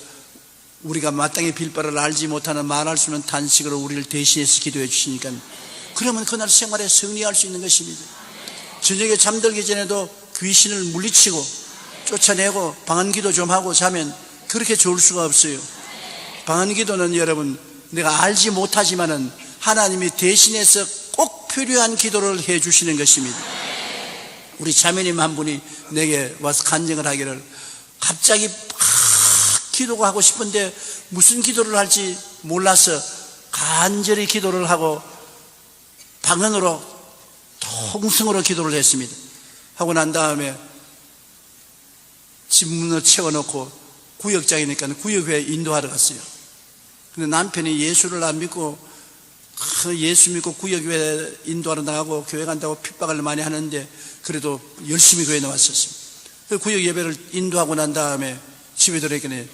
우리가 마땅히 빌 바를 알지 못하는 말할 수 없는 탄식으로 우리를 대신해서 기도해 주시니까, 그러면 그날 생활에 승리할 수 있는 것입니다. 저녁에 잠들기 전에도 귀신을 물리치고 쫓아내고 방언 기도 좀 하고 자면 그렇게 좋을 수가 없어요. 방언 기도는 여러분, 내가 알지 못하지만은 하나님이 대신해서 꼭 필요한 기도를 해 주시는 것입니다. 우리 자매님 한 분이 내게 와서 간증을 하기를, 갑자기 기도가 하고 싶은데 무슨 기도를 할지 몰라서 간절히 기도를 하고 방언으로 통성으로 기도를 했습니다. 하고 난 다음에 집 문을 채워놓고 구역장이니까 구역회에 인도하러 갔어요. 근데 남편이 예수를 안 믿고, 예수 믿고 구역회에 인도하러 나가고 교회 간다고 핍박을 많이 하는데 그래도 열심히 교회에 나왔었습니다. 구역 예배를 인도하고 난 다음에 집에 들어가니까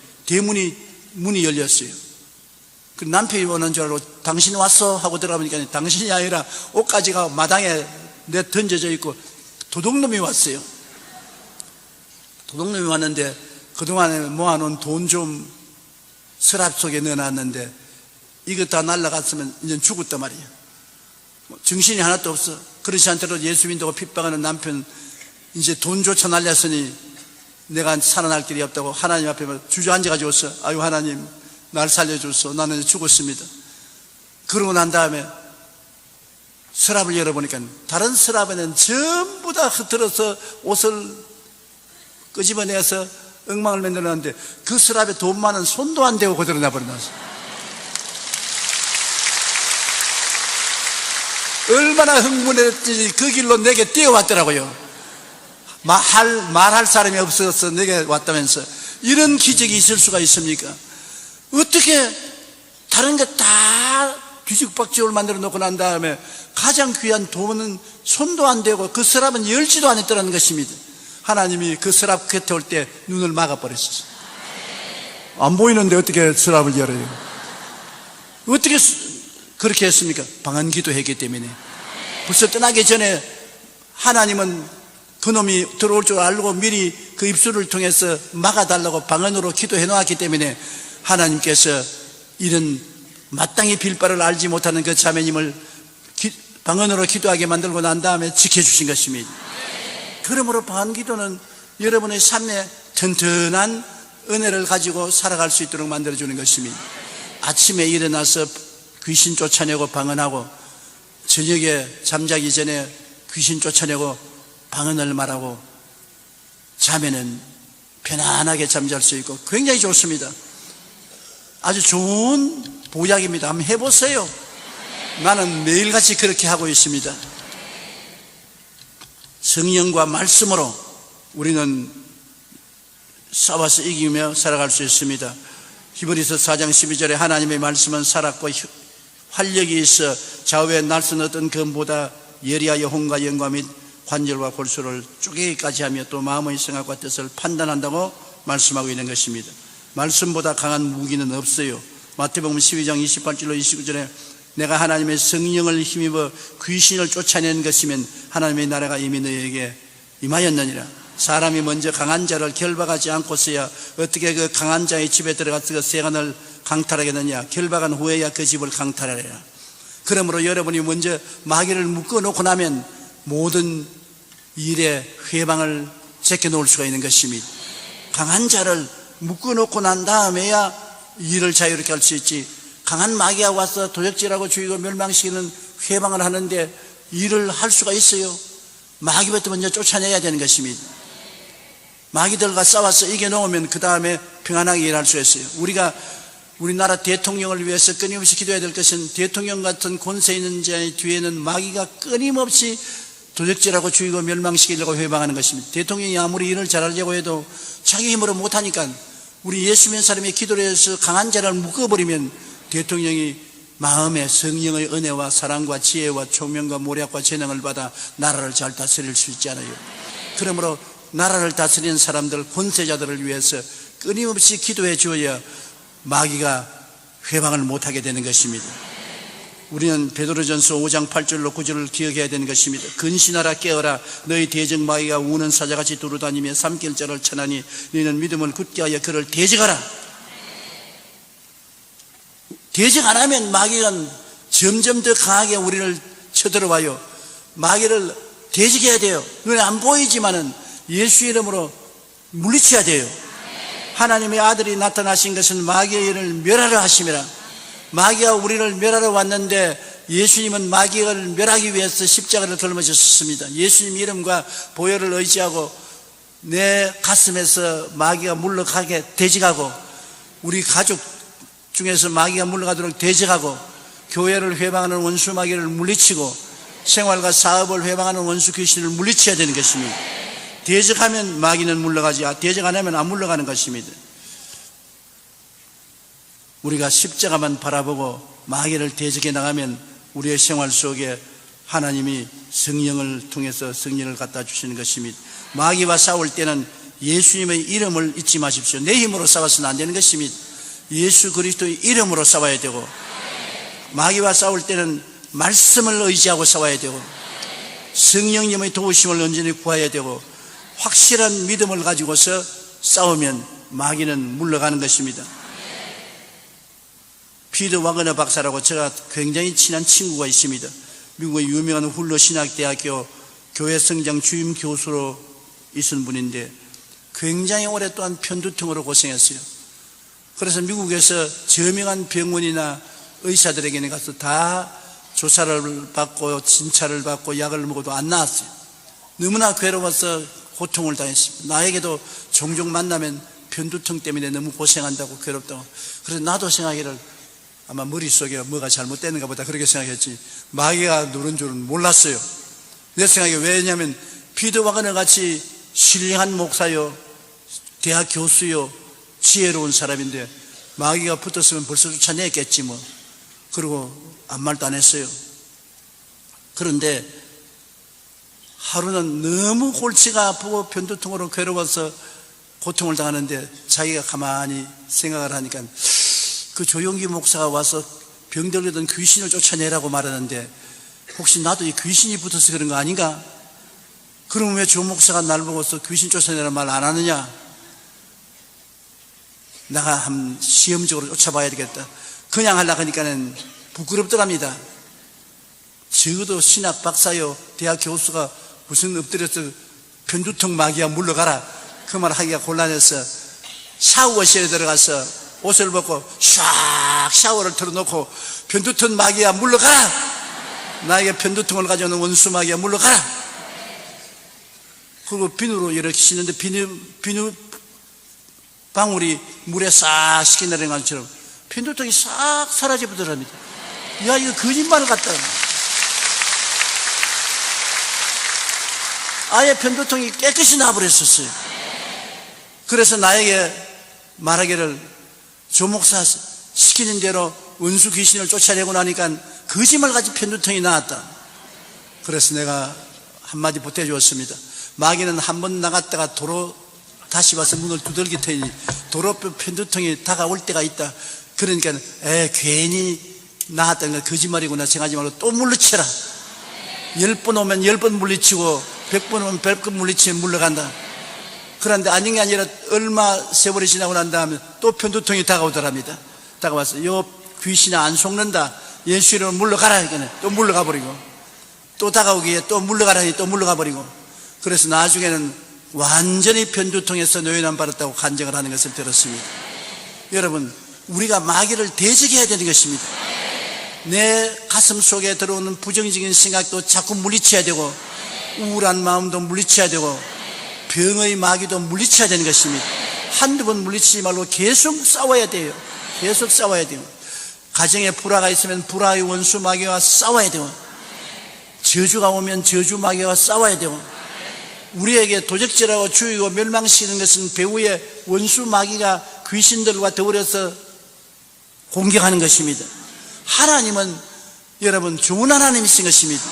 문이 열렸어요. 그 남편이 오는 줄 알고 당신이 왔어? 하고 들어가보니까 당신이 아니라 옷가지가 마당에 던져져 있고 도둑놈이 왔어요. 도둑놈이 왔는데 그동안에 모아놓은 돈 좀 서랍 속에 넣어놨는데 이거 다 날라갔으면 이제 죽었단 말이에요. 정신이 하나도 없어. 그렇지 않더라도 예수 믿다고 핍박하는 남편, 이제 돈조차 날렸으니 내가 살아날 길이 없다고 하나님 앞에 주저앉아가지고 있어. 아유 하나님 날 살려줬어. 나는 죽었습니다. 그러고 난 다음에 서랍을 열어보니까 다른 서랍에는 전부 다 흐트러서 옷을 끄집어내서 엉망을 만들어놨는데 그 서랍에 돈 많은 손도 안 대고 그대로 놔버려놨어. 얼마나 흥분했지. 그 길로 내게 뛰어왔더라고요. 말할 사람이 없어서 내게 왔다면서. 이런 기적이 있을 수가 있습니까? 어떻게 다른 게 다 뒤죽박죽을 만들어 놓고 난 다음에 가장 귀한 돈은 손도 안 대고 그 서랍은 열지도 않았다는 것입니다. 하나님이 그 서랍 곁에 올 때 눈을 막아버렸어요. 안 보이는데 어떻게 서랍을 열어요? 어떻게 그렇게 했습니까? 방언 기도했기 때문에. 벌써 떠나기 전에 하나님은 그놈이 들어올 줄 알고 미리 그 입술을 통해서 막아달라고 방언으로 기도해 놓았기 때문에 하나님께서 이런 마땅히 빌 바를 알지 못하는 그 자매님을 방언으로 기도하게 만들고 난 다음에 지켜주신 것입니다. 그러므로 방언 기도는 여러분의 삶에 튼튼한 은혜를 가지고 살아갈 수 있도록 만들어주는 것입니다. 아침에 일어나서 귀신 쫓아내고 방언하고, 저녁에 잠자기 전에 귀신 쫓아내고 방언을 말하고 자면은 편안하게 잠잘 수 있고 굉장히 좋습니다. 아주 좋은 보약입니다. 한번 해보세요. 나는 매일같이 그렇게 하고 있습니다. 성령과 말씀으로 우리는 싸워서 이기며 살아갈 수 있습니다. 히브리서 4장 12절에 하나님의 말씀은 살았고 활력이 있어 좌우에 날선 어떤 검보다 예리하여 혼과 영과 및 관절과 골수를 쪼개기까지 하며 또 마음의 생각과 뜻을 판단한다고 말씀하고 있는 것입니다. 말씀보다 강한 무기는 없어요. 마태복음 12장 28절로 29절에 내가 하나님의 성령을 힘입어 귀신을 쫓아낸 것이면 하나님의 나라가 이미 너희에게 임하였느니라. 사람이 먼저 강한 자를 결박하지 않고서야 어떻게 그 강한 자의 집에 들어가서 그 세간을 강탈하겠느냐. 결박한 후에야 그 집을 강탈하리라. 그러므로 여러분이 먼저 마귀를 묶어놓고 나면 모든 일에 회방을 제껴놓을 수가 있는 것입니다. 강한 자를 묶어놓고 난 다음에야 일을 자유롭게 할 수 있지. 강한 마귀가 와서 도적질하고 죽이고 멸망시키는 회방을 하는데 일을 할 수가 있어요? 마귀부터 먼저 쫓아내야 되는 것입니다. 마귀들과 싸워서 이겨놓으면 그 다음에 평안하게 일할 수 있어요. 우리나라 대통령을 위해서 끊임없이 기도해야 될 것은 대통령 같은 권세 있는 자의 뒤에는 마귀가 끊임없이 도적질하고 죽이고 멸망시키려고 회방하는 것입니다. 대통령이 아무리 일을 잘하려고 해도 자기 힘으로 못하니까 우리 예수 믿는 사람이 기도를 해서 강한 자를 묶어버리면 대통령이 마음에 성령의 은혜와 사랑과 지혜와 총명과 모략과 재능을 받아 나라를 잘 다스릴 수 있지 않아요. 그러므로 나라를 다스리는 사람들, 권세자들을 위해서 끊임없이 기도해 주어야 마귀가 회방을 못하게 되는 것입니다. 우리는 베드로전서 5장 8절로 9절을 기억해야 되는 것입니다. 근신하라 깨어라 너희 대적 마귀가 우는 사자같이 두루다니며 삼킬 자를 쳐나니 너희는 믿음을 굳게 하여 그를 대적하라. 대적 안 하면 마귀가 점점 더 강하게 우리를 쳐들어와요. 마귀를 대적해야 돼요. 눈에 안 보이지만은 예수 이름으로 물리쳐야 돼요. 하나님의 아들이 나타나신 것은 마귀의 일을 멸하려 하심이라. 마귀가 우리를 멸하러 왔는데 예수님은 마귀를 멸하기 위해서 십자가를 짊어졌습니다. 예수님 이름과 보혈을 의지하고 내 가슴에서 마귀가 물러가게 대적하고 우리 가족 중에서 마귀가 물러가도록 대적하고 교회를 회방하는 원수 마귀를 물리치고 생활과 사업을 회방하는 원수 귀신을 물리쳐야 되는 것입니다. 대적하면 마귀는 물러가지 대적 안 하면 안 물러가는 것입니다. 우리가 십자가만 바라보고 마귀를 대적해 나가면 우리의 생활 속에 하나님이 성령을 통해서 승리를 갖다 주시는 것입니다. 마귀와 싸울 때는 예수님의 이름을 잊지 마십시오. 내 힘으로 싸워서는 안 되는 것입니다. 예수 그리스도의 이름으로 싸워야 되고 마귀와 싸울 때는 말씀을 의지하고 싸워야 되고 성령님의 도우심을 온전히 구해야 되고 확실한 믿음을 가지고서 싸우면 마귀는 물러가는 것입니다. 피터 와그너 박사라고 제가 굉장히 친한 친구가 있습니다. 미국의 유명한 훌러 신학대학교 교회 성장 주임 교수로 있은 분인데 굉장히 오랫동안 편두통으로 고생했어요. 그래서 미국에서 저명한 병원이나 의사들에게는 가서 다 조사를 받고 진찰을 받고 약을 먹어도 안 나았어요. 너무나 괴로워서 고통을 당했습니다. 나에게도 종종 만나면 편두통 때문에 너무 고생한다고 괴롭다고. 그래서 나도 생각하기를 아마 머릿속에 뭐가 잘못되는가 보다 그렇게 생각했지 마귀가 누른 줄은 몰랐어요. 내 생각에 왜냐하면 피터 와그너 같이 신령한 목사요 대학 교수요 지혜로운 사람인데 마귀가 붙었으면 벌써 쫓아냈겠지 뭐. 그리고 아무 말도 안 했어요. 그런데 하루는 너무 골치가 아프고 편두통으로 괴로워서 고통을 당하는데 자기가 가만히 생각을 하니까 그 조용기 목사가 와서 병들던 귀신을 쫓아내라고 말하는데 혹시 나도 이 귀신이 붙어서 그런 거 아닌가? 그러면 왜 조 목사가 날 보고서 귀신 쫓아내라는 말 안 하느냐? 내가 한 시험적으로 쫓아봐야 되겠다. 그냥 하려고 하니까는 부끄럽더랍니다. 적어도 신학 박사요 대학 교수가 무슨 엎드려서 편두통 마귀야 물러가라 그 말 하기가 곤란해서 샤워실에 들어가서 옷을 벗고 샥 샤워를 틀어놓고 편두통 마귀야 물러가라 나에게 편두통을 가져오는 원수 마귀야 물러가라 그리고 비누로 이렇게 씻는데 비누 방울이 물에 싹 씻기는 것처럼 편두통이 싹 사라져 버립니다. 야 이거 거짓말 같다. 아예 편두통이 깨끗이 나버렸었어요. 그래서 나에게 말하기를 조 목사 시키는 대로 원수 귀신을 쫓아내고 나니까 거짓말같이 편두통이 나왔다. 그래서 내가 한마디 보태주었습니다. 마귀는 한 번 나갔다가 도로 다시 와서 문을 두들기 테니 도로 편두통이 다가올 때가 있다. 그러니까 괜히 나왔다는 건 거짓말이구나 생각하지 말고 또 물리쳐라. 10번 오면 10번 물리치고 100번 오면 100번 물리치면 물러간다. 그런데 아닌 게 아니라 얼마 세월이 지나고 난 다음에 또 편두통이 다가오더랍니다. 다가와서 요 귀신이 안 속는다. 예수 이름으로 물러가라. 그러니까 또 물러가 버리고 또 다가오기에 또 물러가라니 또 물러가 버리고 그래서 나중에는 완전히 편두통에서 노인함 받았다고 간증을 하는 것을 들었습니다. 여러분 우리가 마귀를 대적해야 되는 것입니다. 내 가슴 속에 들어오는 부정적인 생각도 자꾸 물리쳐야 되고 우울한 마음도 물리쳐야 되고 병의 마귀도 물리쳐야 되는 것입니다. 한두 번 물리치지 말고 계속 싸워야 돼요. 계속 싸워야 돼요. 가정에 불화가 있으면 불화의 원수 마귀와 싸워야 되고, 저주가 오면 저주 마귀와 싸워야 되고, 우리에게 도적질하고 죽이고 멸망시키는 것은 배후의 원수 마귀가 귀신들과 더불어서 공격하는 것입니다. 하나님은 여러분 좋은 하나님이신 것입니다.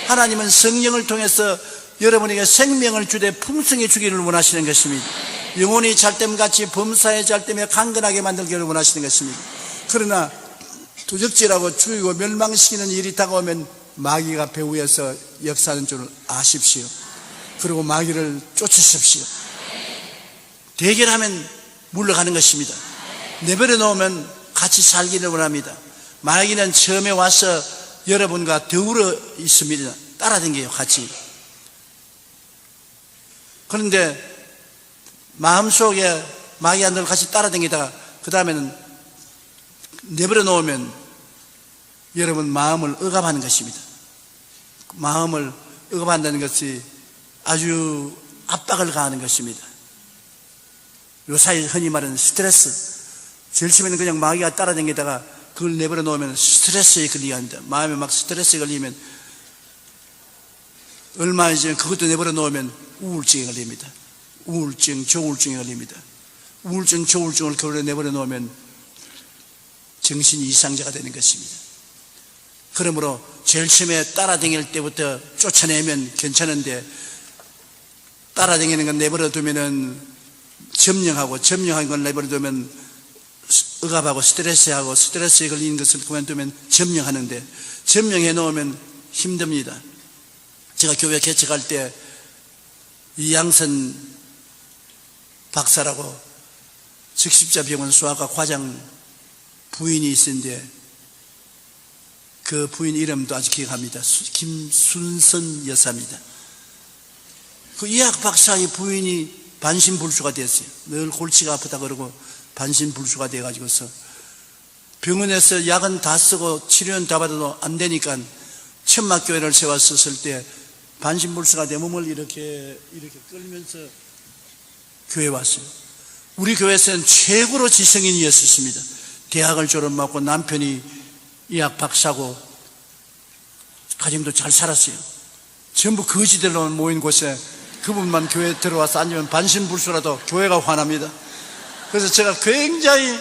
하나님은 성령을 통해서 여러분에게 생명을 주되 풍성히 주기를 원하시는 것입니다. 영혼이 잘됨같이 범사에 잘됨에 강건하게 만들기를 원하시는 것입니다. 그러나 도적질하고 죽이고 멸망시키는 일이 다가오면 마귀가 배후에서 역사하는 줄 아십시오. 그리고 마귀를 쫓으십시오. 대결하면 물러가는 것입니다. 내버려 놓으면 같이 살기를 원합니다. 마귀는 처음에 와서 여러분과 더불어 있습니다. 따라다녀요, 같이. 그런데 마음속에 마귀가 늘 같이 따라다니다가 그 다음에는 내버려 놓으면 여러분 마음을 억압하는 것입니다. 마음을 억압한다는 것이 아주 압박을 가하는 것입니다. 요사이 흔히 말하는 스트레스. 제일 처음에는 그냥 마귀가 따라다니다가 그걸 내버려 놓으면 스트레스에 걸리게 합니다. 마음에 막 스트레스에 걸리면 얼마 전에 그것도 내버려 놓으면 우울증에 걸립니다. 우울증, 조울증에 걸립니다. 우울증, 조울증을 그걸 내버려 놓으면 정신 이상자가 되는 것입니다. 그러므로 제일 처음에 따라다닐 때부터 쫓아내면 괜찮은데, 따라다니는 건 내버려 두면은 점령한 걸 내버려 두면 억압하고 스트레스하고, 스트레스에 걸리는 것을 그만두면 점령하는데, 점령해 놓으면 힘듭니다. 제가 교회 개척할 때 이양선 박사라고 적십자병원 수학과 과장 부인이 있었는데, 그 부인 이름도 아직 기억합니다. 김순선 여사입니다. 그 의학 박사의 부인이 반신불수가 됐어요. 늘 골치가 아프다 그러고 반신불수가 돼가지고서 병원에서 약은 다 쓰고 치료는 다 받아도 안 되니까 천막교회를 세웠었을 때 반신불수가 내 몸을 이렇게 끌면서 교회에 왔어요. 우리 교회에서는 최고로 지성인이었습니다. 대학을 졸업하고 남편이 의학 박사고 가정도 잘 살았어요. 전부 거지들로 모인 곳에 그분만 교회에 들어와서 앉으면 반신불수라도 교회가 화납니다. 그래서 제가 굉장히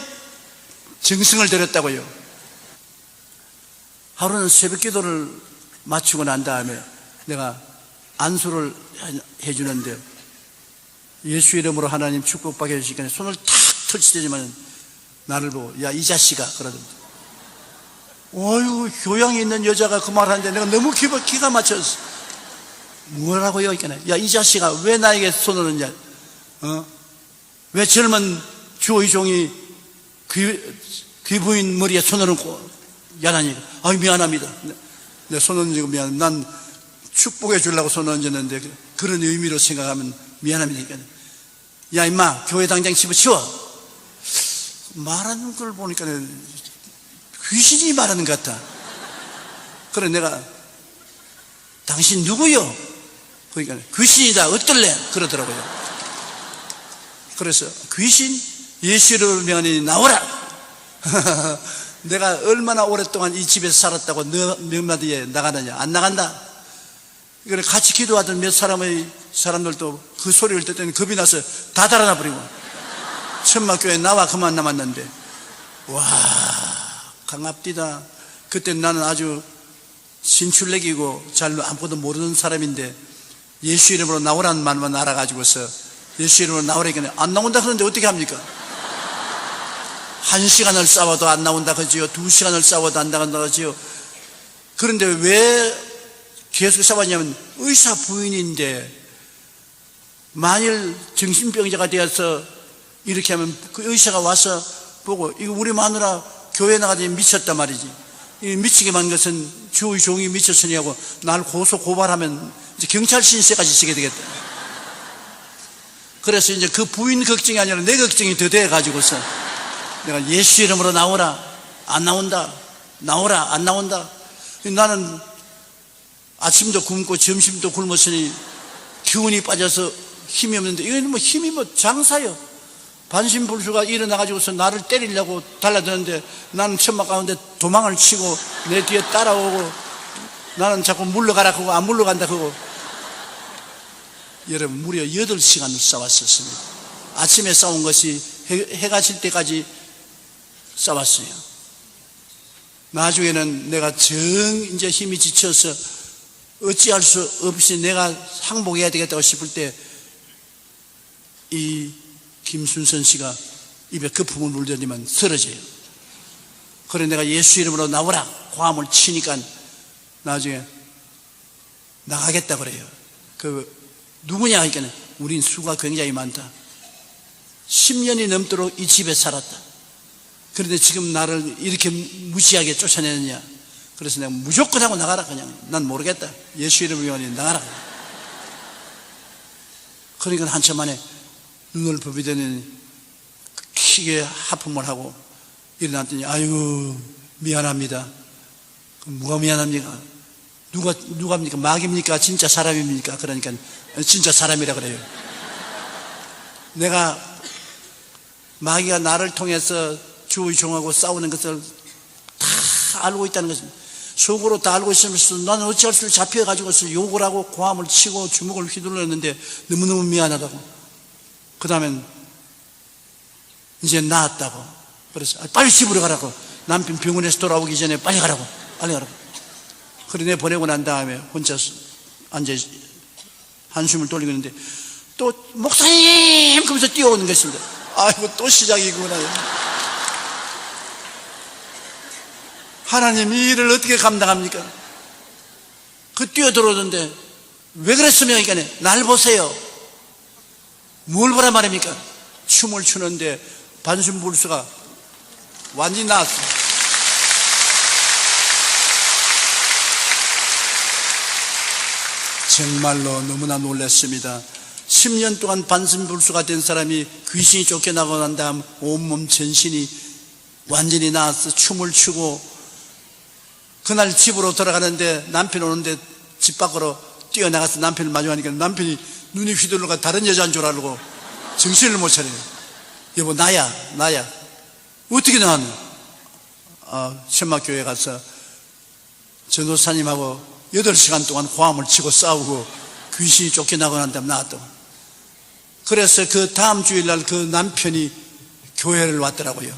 정성을 들였다고요. 하루는 새벽 기도를 마치고 난 다음에 내가 안수를 해주는데, 예수 이름으로 하나님 축복받게 해주시니까 손을 탁 터치되지만 나를 보고, 야, 이 자식아, 그러던데. 어휴, 교양이 있는 여자가 그 말 하는데 내가 너무 기가 막혔어. 뭐라고요? 야, 이 자식아, 왜 나에게 손을 얹냐? 왜 젊은 주의 종이 귀부인 머리에 손을 얹고, 야나니, 아유, 미안합니다. 내 손 얹고 미안. 난 축복해 주려고 손 얹었는데, 그런 의미로 생각하면 미안합니다. 야, 임마, 교회 당장 집어치워. 말하는 걸 보니까 귀신이 말하는 것 같아. 그래, 내가, 당신 누구요? 그러니까, 귀신이다, 어떨래? 그러더라고요. 그래서, 귀신? 예수를 명하니 나오라! 내가 얼마나 오랫동안 이 집에서 살았다고 너 명마디에 나가느냐? 안 나간다. 그래, 같이 기도하던 몇 사람들도 그 소리를 듣더니 겁이 나서 다 달아나 버리고, 천막교회 나와 그만 남았는데, 와, 강압디다. 그때 나는 아주 신출내기고 잘 아무것도 모르는 사람인데 예수 이름으로 나오라는 말만 알아가지고서 예수 이름으로 나오라니까 안 나온다 그러는데 어떻게 합니까? 1시간을 싸워도 안 나온다 그러지요. 2시간을 싸워도 안 나간다 그러지요. 그런데 왜 계속 싸웠냐면, 의사 부인인데 만일 정신병자가 되어서 이렇게 하면 그 의사가 와서 보고, 이거 우리 마누라 교회 나가더니 미쳤단 말이지. 이 미치게 만 것은 주의 종이 미쳤으니 하고 날 고발하면 이제 경찰 신세까지 지게 되겠다. 그래서 이제 그 부인 걱정이 아니라 내 걱정이 더 돼가지고서 내가 예수 이름으로 나오라. 안 나온다. 나오라. 안 나온다. 나는 아침도 굶고 점심도 굶었으니 기운이 빠져서 힘이 없는데, 이건 뭐 힘이 뭐 장사요. 반신불수가 일어나가지고서 나를 때리려고 달라드는데 나는 천막 가운데 도망을 치고 내 뒤에 따라오고, 나는 자꾸 물러가라 하고 안 물러간다 하고. 여러분, 무려 8시간을 싸웠었습니다. 아침에 싸운 것이 해가 질 때까지 싸웠어요. 나중에는 내가 이제 힘이 지쳐서 어찌할 수 없이 내가 항복해야 되겠다고 싶을 때 이 김순선 씨가 입에 거품을 물더니만 쓰러져요. 그래 내가 예수 이름으로 나오라 고함을 치니까 나중에 나가겠다 그래요. 누구냐 하니까 우린 수가 굉장히 많다. 10년이 넘도록 이 집에 살았다. 그런데 지금 나를 이렇게 무시하게 쫓아내느냐. 그래서 내가 무조건 하고 나가라. 그냥 난 모르겠다. 예수 이름으로 나가라. 그러니까 한참 만에 눈을 부비더니 크게 하품을 하고 일어났더니 아이고 미안합니다. 뭐가 미안합니까? 누가입니까? 마귀입니까? 진짜 사람입니까? 그러니까 진짜 사람이라 그래요. 내가 마귀가 나를 통해서 주의 종하고 싸우는 것을 다 알고 있다는 것입니다. 속으로 다 알고 있으면서 나는 어찌할 수 없이 잡혀가지고서 욕을 하고 고함을 치고 주먹을 휘둘렀는데 너무너무 미안하다고. 그 다음엔 이제 나았다고. 그래서 빨리 집으로 가라고. 남편 병원에서 돌아오기 전에 빨리 가라고. 그래 내 보내고 난 다음에 혼자 앉아 한숨을 돌리고 있는데 또 목사님 그러면서 뛰어오는 것입니다. 아이고 또 시작이구나. 하나님 이 일을 어떻게 감당합니까? 뛰어들어오는데 왜 그랬으면 그러니까 날 보세요. 뭘 보란 말입니까? 춤을 추는데 반신불수가 완전히 나왔어요. 정말로 너무나 놀랐습니다. 10년 동안 반신불수가 된 사람이 귀신이 쫓겨나고 난 다음 온몸 전신이 완전히 나와서 춤을 추고, 그날 집으로 돌아가는데 남편 오는데 집 밖으로 뛰어나가서 남편을 마주하니까 남편이 눈이 휘둘러가 다른 여자인 줄 알고 정신을 못 차려요. 여보 나야. 어떻게 나왔노? 천막교회 가서 전도사님하고 8시간 동안 고함을 치고 싸우고 귀신이 쫓겨나고 난 다음 나왔다고. 그래서 그 다음 주일날 그 남편이 교회를 왔더라고요.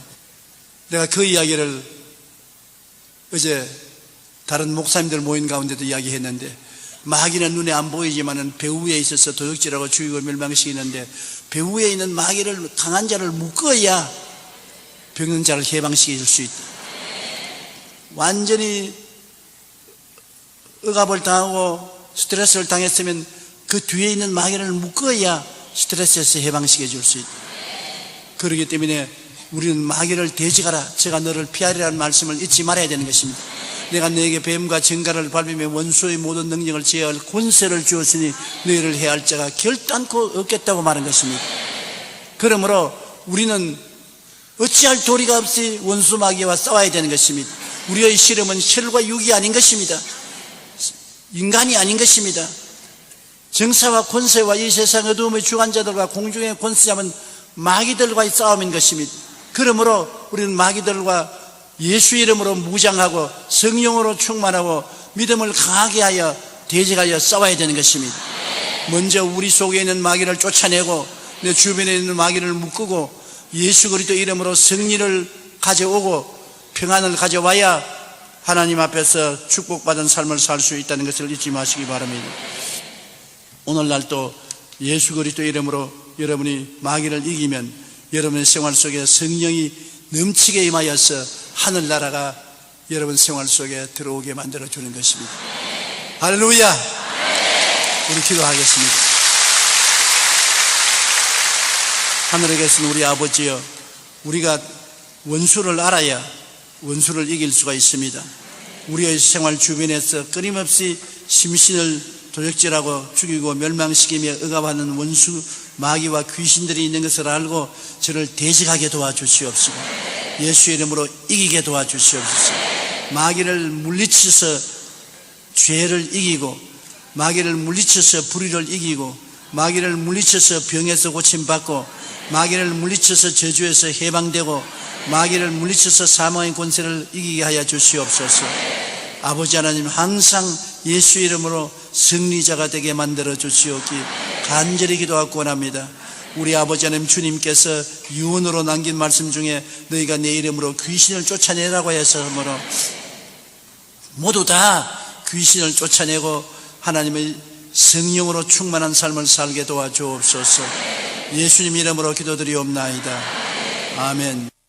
내가 그 이야기를 어제 다른 목사님들 모임 가운데도 이야기했는데, 마귀는 눈에 안 보이지만은 배후에 있어서 도적질하고 죽이고 멸망시키는데, 배후에 있는 마귀를, 강한 자를 묶어야 병든 자를 해방시킬 수 있다. 완전히 억압을 당하고 스트레스를 당했으면 그 뒤에 있는 마귀를 묶어야 스트레스에서 해방시켜 줄 수 있다. 그렇기 때문에 우리는 마귀를 대적하라, 제가 너를 피하리라는 말씀을 잊지 말아야 되는 것입니다. 내가 너에게 뱀과 정갈을 밟으며 원수의 모든 능력을 제어할 권세를 주었으니 너희를 해할 자가 결단코 없겠다고 말한 것입니다. 그러므로 우리는 어찌할 도리가 없이 원수 마귀와 싸워야 되는 것입니다. 우리의 씨름은 혈과 육이 아닌 것입니다. 인간이 아닌 것입니다. 정사와 권세와 이 세상 어두움의 주관자들과 공중의 권세자는 마귀들과의 싸움인 것입니다. 그러므로 우리는 마귀들과 예수 이름으로 무장하고 성령으로 충만하고 믿음을 강하게 하여 대적하여 싸워야 되는 것입니다. 먼저 우리 속에 있는 마귀를 쫓아내고 내 주변에 있는 마귀를 묶고 예수 그리스도 이름으로 승리를 가져오고 평안을 가져와야 하나님 앞에서 축복받은 삶을 살 수 있다는 것을 잊지 마시기 바랍니다. 오늘날 또 예수 그리스도 이름으로 여러분이 마귀를 이기면 여러분의 생활 속에 성령이 넘치게 임하여서 하늘나라가 여러분 생활 속에 들어오게 만들어주는 것입니다. 할렐루야. 우리 기도하겠습니다. 하늘에 계신 우리 아버지여, 우리가 원수를 알아야 원수를 이길 수가 있습니다. 우리의 생활 주변에서 끊임없이 심신을 도적질하고 죽이고 멸망시키며 억압하는 원수 마귀와 귀신들이 있는 것을 알고 저를 대적하게 도와주시옵시고 예수 이름으로 이기게 도와주시옵소서. 마귀를 물리쳐서 죄를 이기고 마귀를 물리쳐서 불의를 이기고 마귀를 물리쳐서 병에서 고침받고 마귀를 물리쳐서 저주에서 해방되고 마귀를 물리쳐서 사망의 권세를 이기게 하여 주시옵소서. 아버지 하나님, 항상 예수 이름으로 승리자가 되게 만들어 주시옵기 간절히 기도하고 원합니다. 우리 아버지 하나님, 주님께서 유언으로 남긴 말씀 중에 너희가 내 이름으로 귀신을 쫓아내라고 하셨으므로 모두 다 귀신을 쫓아내고 하나님의 성령으로 충만한 삶을 살게 도와주옵소서. 예수님 이름으로 기도드리옵나이다. 아멘.